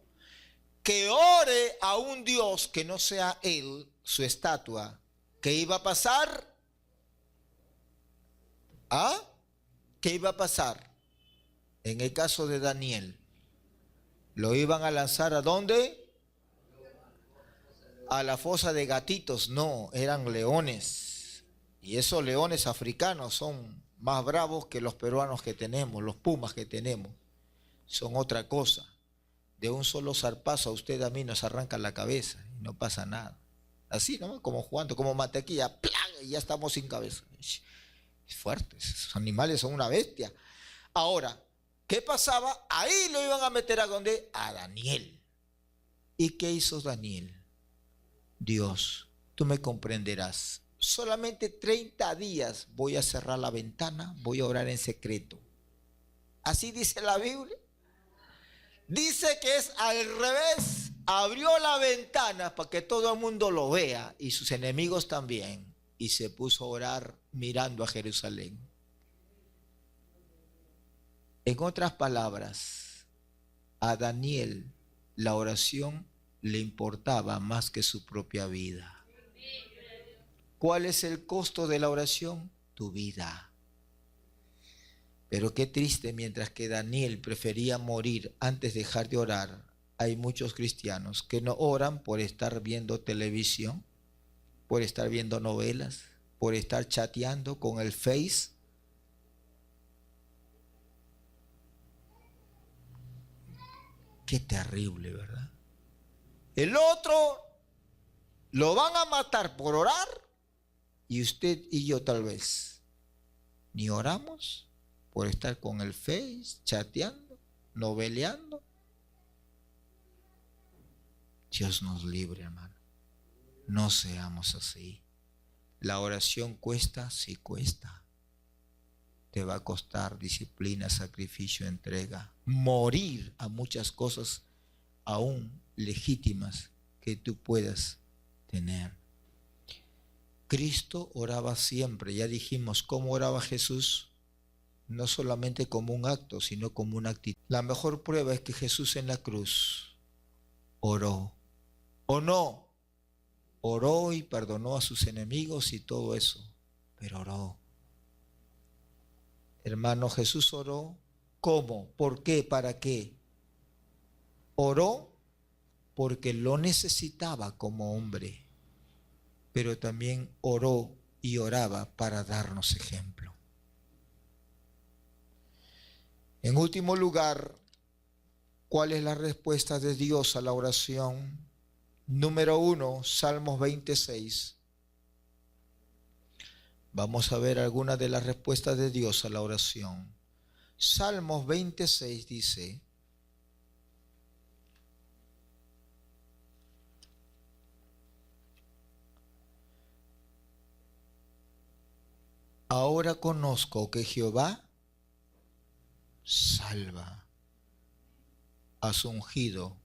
que ore a un Dios que no sea él, su estatua, ¿qué iba a pasar? ¿Ah? ¿Qué iba a pasar? En el caso de Daniel, lo iban a lanzar ¿a dónde? A la fosa de gatitos. No, eran leones. Y esos leones africanos son más bravos que los peruanos que tenemos, los pumas que tenemos. Son otra cosa. De un solo zarpazo a usted, a mí, nos arranca la cabeza y no pasa nada. Así, ¿no? Como jugando, como mantequilla, ¡plan! Y ya estamos sin cabeza. Es fuerte, esos animales son una bestia. Ahora, ¿qué pasaba? Ahí lo iban a meter ¿a dónde? A Daniel. ¿Y qué hizo Daniel? Dios, tú me comprenderás. Solamente 30 días voy a cerrar la ventana, voy a orar en secreto. Así dice la Biblia. Dice que es al revés. Abrió la ventana para que todo el mundo lo vea y sus enemigos también. Y se puso a orar mirando a Jerusalén. En otras palabras, a Daniel la oración le importaba más que su propia vida. ¿Cuál es el costo de la oración? Tu vida. Pero qué triste, mientras que Daniel prefería morir antes de dejar de orar, hay muchos cristianos que no oran por estar viendo televisión, por estar viendo novelas, por estar chateando con el Face. Qué terrible, ¿verdad? El otro lo van a matar por orar y usted y yo tal vez ni oramos por estar con el Face, chateando, noveleando. Dios nos libre, hermano. No seamos así. La oración cuesta, sí cuesta. Te va a costar disciplina, sacrificio, entrega, morir a muchas cosas aún legítimas que tú puedas tener. Cristo oraba siempre, ya dijimos cómo oraba Jesús, no solamente como un acto, sino como una actitud. La mejor prueba es que Jesús en la cruz oró, ¿o no? Oró y perdonó a sus enemigos y todo eso, pero oró. Hermano, Jesús oró. ¿Cómo? ¿Por qué? ¿Para qué? Oró porque lo necesitaba como hombre, pero también oró y oraba para darnos ejemplo. En último lugar, ¿cuál es la respuesta de Dios a la oración? Número 1, Salmos 26. Vamos a ver algunas de las respuestas de Dios a la oración. Salmos 26 dice: ahora conozco que Jehová salva a su ungido,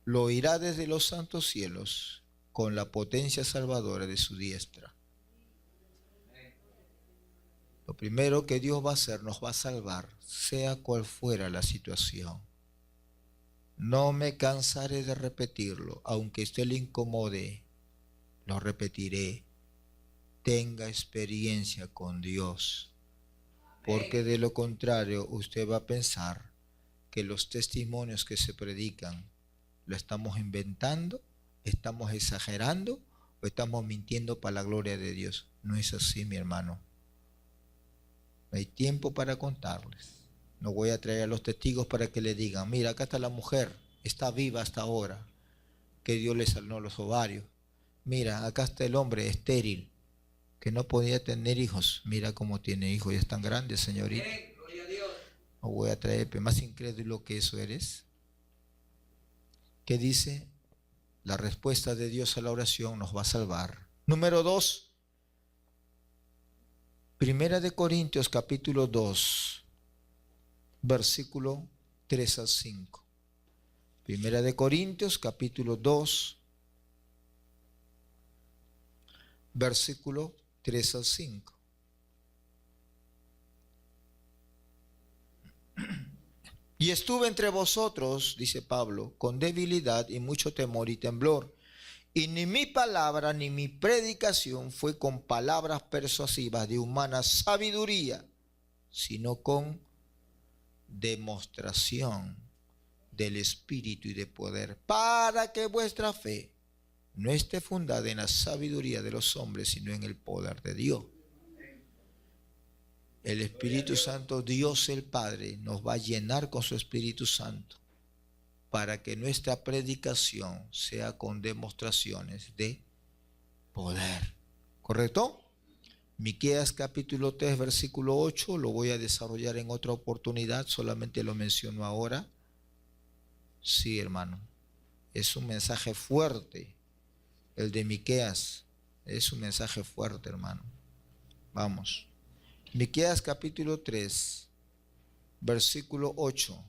lo oirá desde los santos cielos con la potencia salvadora de su diestra. Lo primero que Dios va a hacer, nos va a salvar, sea cual fuera la situación. No me cansaré de repetirlo, aunque usted le incomode, lo repetiré. Tenga experiencia con Dios, porque de lo contrario usted va a pensar que los testimonios que se predican lo estamos inventando, estamos exagerando o estamos mintiendo para la gloria de Dios. No es así, mi hermano. No hay tiempo para contarles. No voy a traer a los testigos para que le digan: mira, acá está la mujer, está viva hasta ahora, que Dios le sanó los ovarios. Mira, acá está el hombre estéril, que no podía tener hijos. Mira cómo tiene hijos, ya están grandes, señorita. No voy a traer, pero más incrédulo que eso eres. ¿Qué dice? La respuesta de Dios a la oración nos va a salvar. Número 2. Primera de Corintios capítulo 2, versículo 3 al 5. Primera de Corintios capítulo 2, versículo 3 al 5. Y estuve entre vosotros, dice Pablo, con debilidad y mucho temor y temblor. Y ni mi palabra ni mi predicación fue con palabras persuasivas de humana sabiduría, sino con demostración del Espíritu y de poder, para que vuestra fe no esté fundada en la sabiduría de los hombres, sino en el poder de Dios. El Espíritu Santo, Dios el Padre, nos va a llenar con su Espíritu Santo para que nuestra predicación sea con demostraciones de poder. ¿Correcto? Miqueas capítulo 3, versículo 8, lo voy a desarrollar en otra oportunidad, solamente lo menciono ahora. Sí, hermano, es un mensaje fuerte. El de Miqueas es un mensaje fuerte, hermano. Vamos. Miqueas capítulo 3, versículo 8.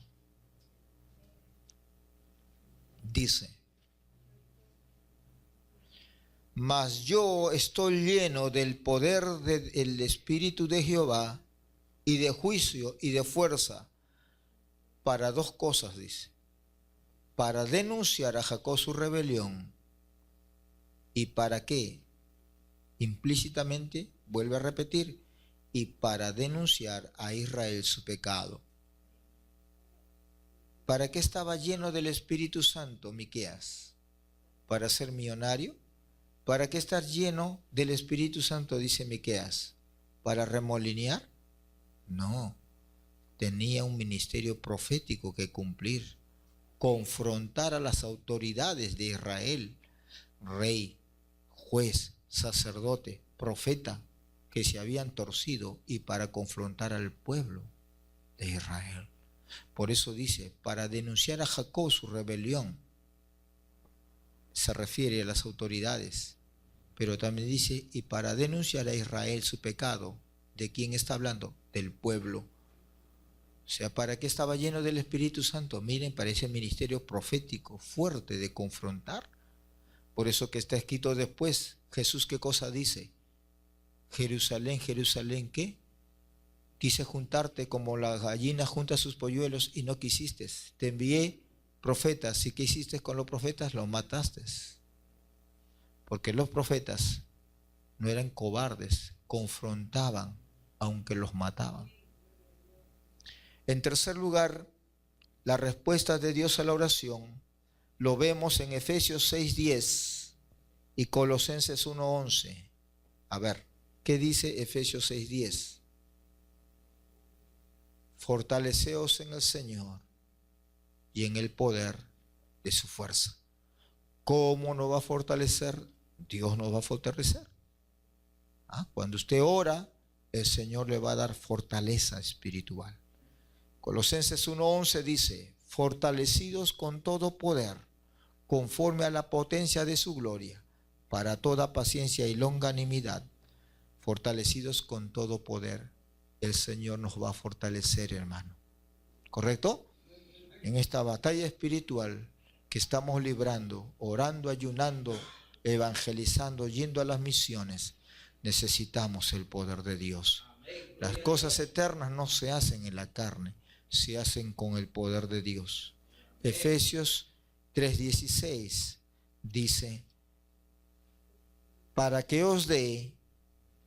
Dice: mas yo estoy lleno del poder del Espíritu de Jehová y de juicio y de fuerza para dos cosas, dice: para denunciar a Jacob su rebelión. ¿Y para qué? Implícitamente vuelve a repetir: y para denunciar a Israel su pecado. ¿Para qué estaba lleno del Espíritu Santo Miqueas? ¿Para ser millonario? ¿Para qué estar lleno del Espíritu Santo, dice Miqueas? ¿Para remolinear? No, tenía un ministerio profético que cumplir, confrontar a las autoridades de Israel, rey, juez, sacerdote, profeta, que se habían torcido, y para confrontar al pueblo de Israel. Por eso dice: para denunciar a Jacob su rebelión. Se refiere a las autoridades, pero también dice: y para denunciar a Israel su pecado. ¿De quién está hablando? Del pueblo. O sea, ¿para qué estaba lleno del Espíritu Santo? Miren, para ese ministerio profético fuerte de confrontar. Por eso que está escrito después, Jesús, ¿qué cosa dice? Jerusalén, Jerusalén, ¿qué? Quise juntarte como la gallina junta sus polluelos y no quisiste. Te envié profetas, ¿y qué hiciste con los profetas? Los mataste. Porque los profetas no eran cobardes, confrontaban aunque los mataban. En tercer lugar, la respuesta de Dios a la oración lo vemos en Efesios 6:10 y Colosenses 1:11. A ver, ¿qué dice Efesios 6:10? fortaleceos en el Señor y en el poder de su fuerza. ¿Cómo nos va a fortalecer? Dios nos va a fortalecer. Cuando usted ora, el Señor le va a dar fortaleza espiritual. Colosenses 1:11 dice: fortalecidos con todo poder, conforme a la potencia de su gloria, para toda paciencia y longanimidad. Fortalecidos con todo poder, el Señor nos va a fortalecer, hermano. ¿Correcto? En esta batalla espiritual que estamos librando, orando, ayunando, evangelizando, yendo a las misiones, necesitamos el poder de Dios. Las cosas eternas no se hacen en la carne, se hacen con el poder de Dios. Efesios 3:16 dice: para que os dé,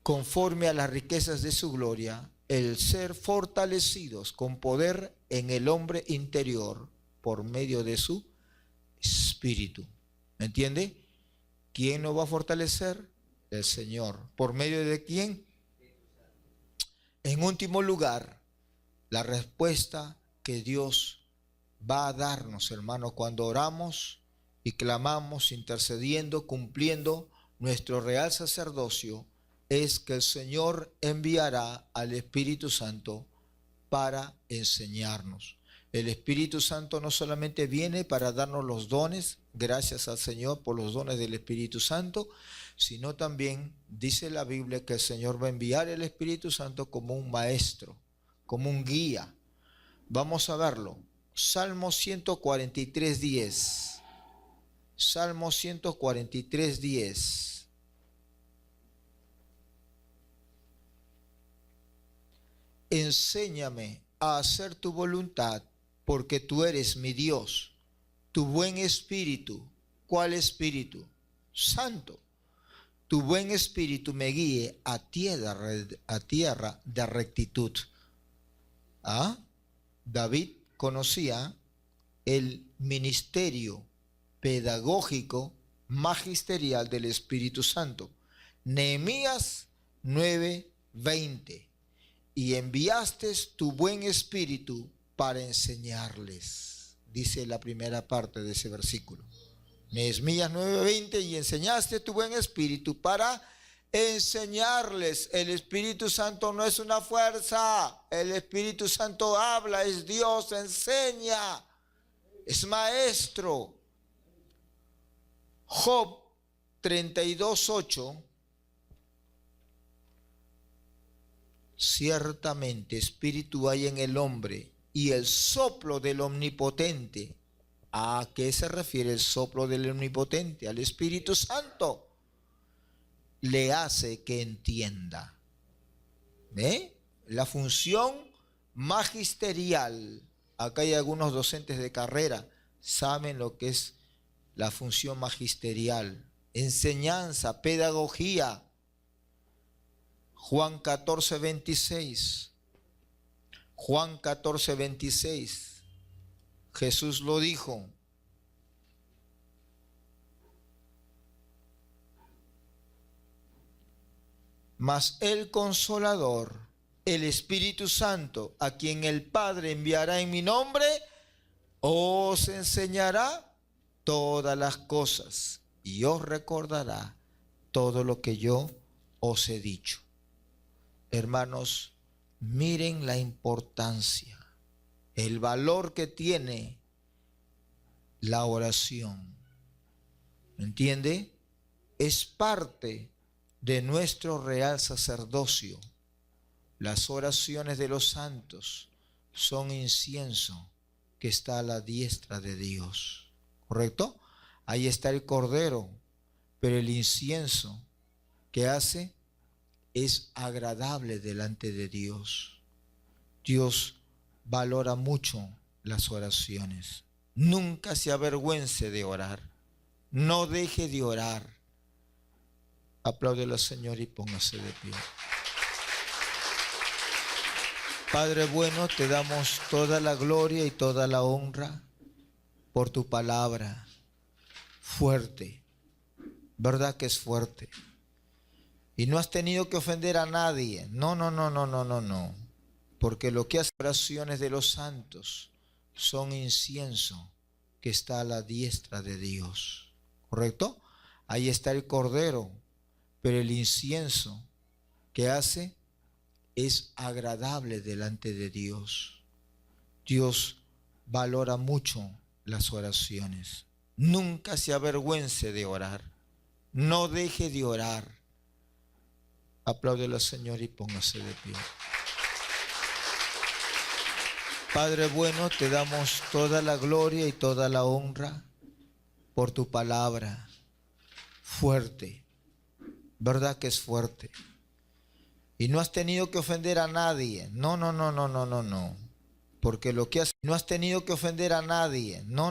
conforme a las riquezas de su gloria, el ser fortalecidos con poder en el hombre interior por medio de su espíritu. ¿Me entiende? ¿Quién nos va a fortalecer? El Señor. ¿Por medio de quién? En último lugar, la respuesta que Dios va a darnos, hermano, cuando oramos y clamamos, intercediendo, cumpliendo nuestro real sacerdocio, es que el Señor enviará al Espíritu Santo para enseñarnos. El Espíritu Santo no solamente viene para darnos los dones, gracias al Señor por los dones del Espíritu Santo, sino también dice la Biblia que el Señor va a enviar el Espíritu Santo como un maestro, como un guía. Vamos a verlo. Salmo 143:10. Salmo 143:10. Enséñame a hacer tu voluntad, porque tú eres mi Dios. Tu buen espíritu. ¿Cuál espíritu? Santo. Tu buen espíritu me guíe a tierra de rectitud. David conocía el ministerio pedagógico magisterial del Espíritu Santo. Nehemías 9:20. Y enviaste tu buen espíritu para enseñarles, dice la primera parte de ese versículo. Nehemías 9:20, y enseñaste tu buen espíritu para enseñarles. El Espíritu Santo no es una fuerza, el Espíritu Santo habla, es Dios, enseña, es maestro. Job 32:8. Ciertamente espíritu hay en el hombre y el soplo del Omnipotente. ¿A qué se refiere el soplo del Omnipotente? Al Espíritu Santo. Le hace que entienda. La función magisterial. Acá hay algunos docentes de carrera, saben lo que es la función magisterial. Enseñanza, pedagogía. Juan 14:26. Juan 14:26. Jesús lo dijo. Mas el Consolador, el Espíritu Santo, a quien el Padre enviará en mi nombre, os enseñará todas las cosas y os recordará todo lo que yo os he dicho. Hermanos, miren la importancia, el valor que tiene la oración. ¿Entiende? Es parte de nuestro real sacerdocio. Las oraciones de los santos son incienso que está a la diestra de Dios. ¿Correcto? Ahí está el cordero, pero el incienso que hace es agradable delante de Dios. Dios valora mucho las oraciones. Nunca se avergüence de orar. No deje de orar. Apláudele al Señor y póngase de pie. Padre bueno, te damos toda la gloria y toda la honra por tu palabra. Fuerte. ¿Verdad que es fuerte? Y no has tenido que ofender a nadie. No. Porque lo que hace oraciones de los santos son incienso que está a la diestra de Dios. ¿Correcto? Ahí está el cordero, pero el incienso que hace es agradable delante de Dios. Dios valora mucho las oraciones. Nunca se avergüence de orar. No deje de orar. Apláudele al Señor y póngase de pie. Padre bueno, te damos toda la gloria y toda la honra por tu palabra. Fuerte. ¿Verdad que es fuerte? Y no has tenido que ofender a nadie. No. Porque lo que has... No has tenido que ofender a nadie. No.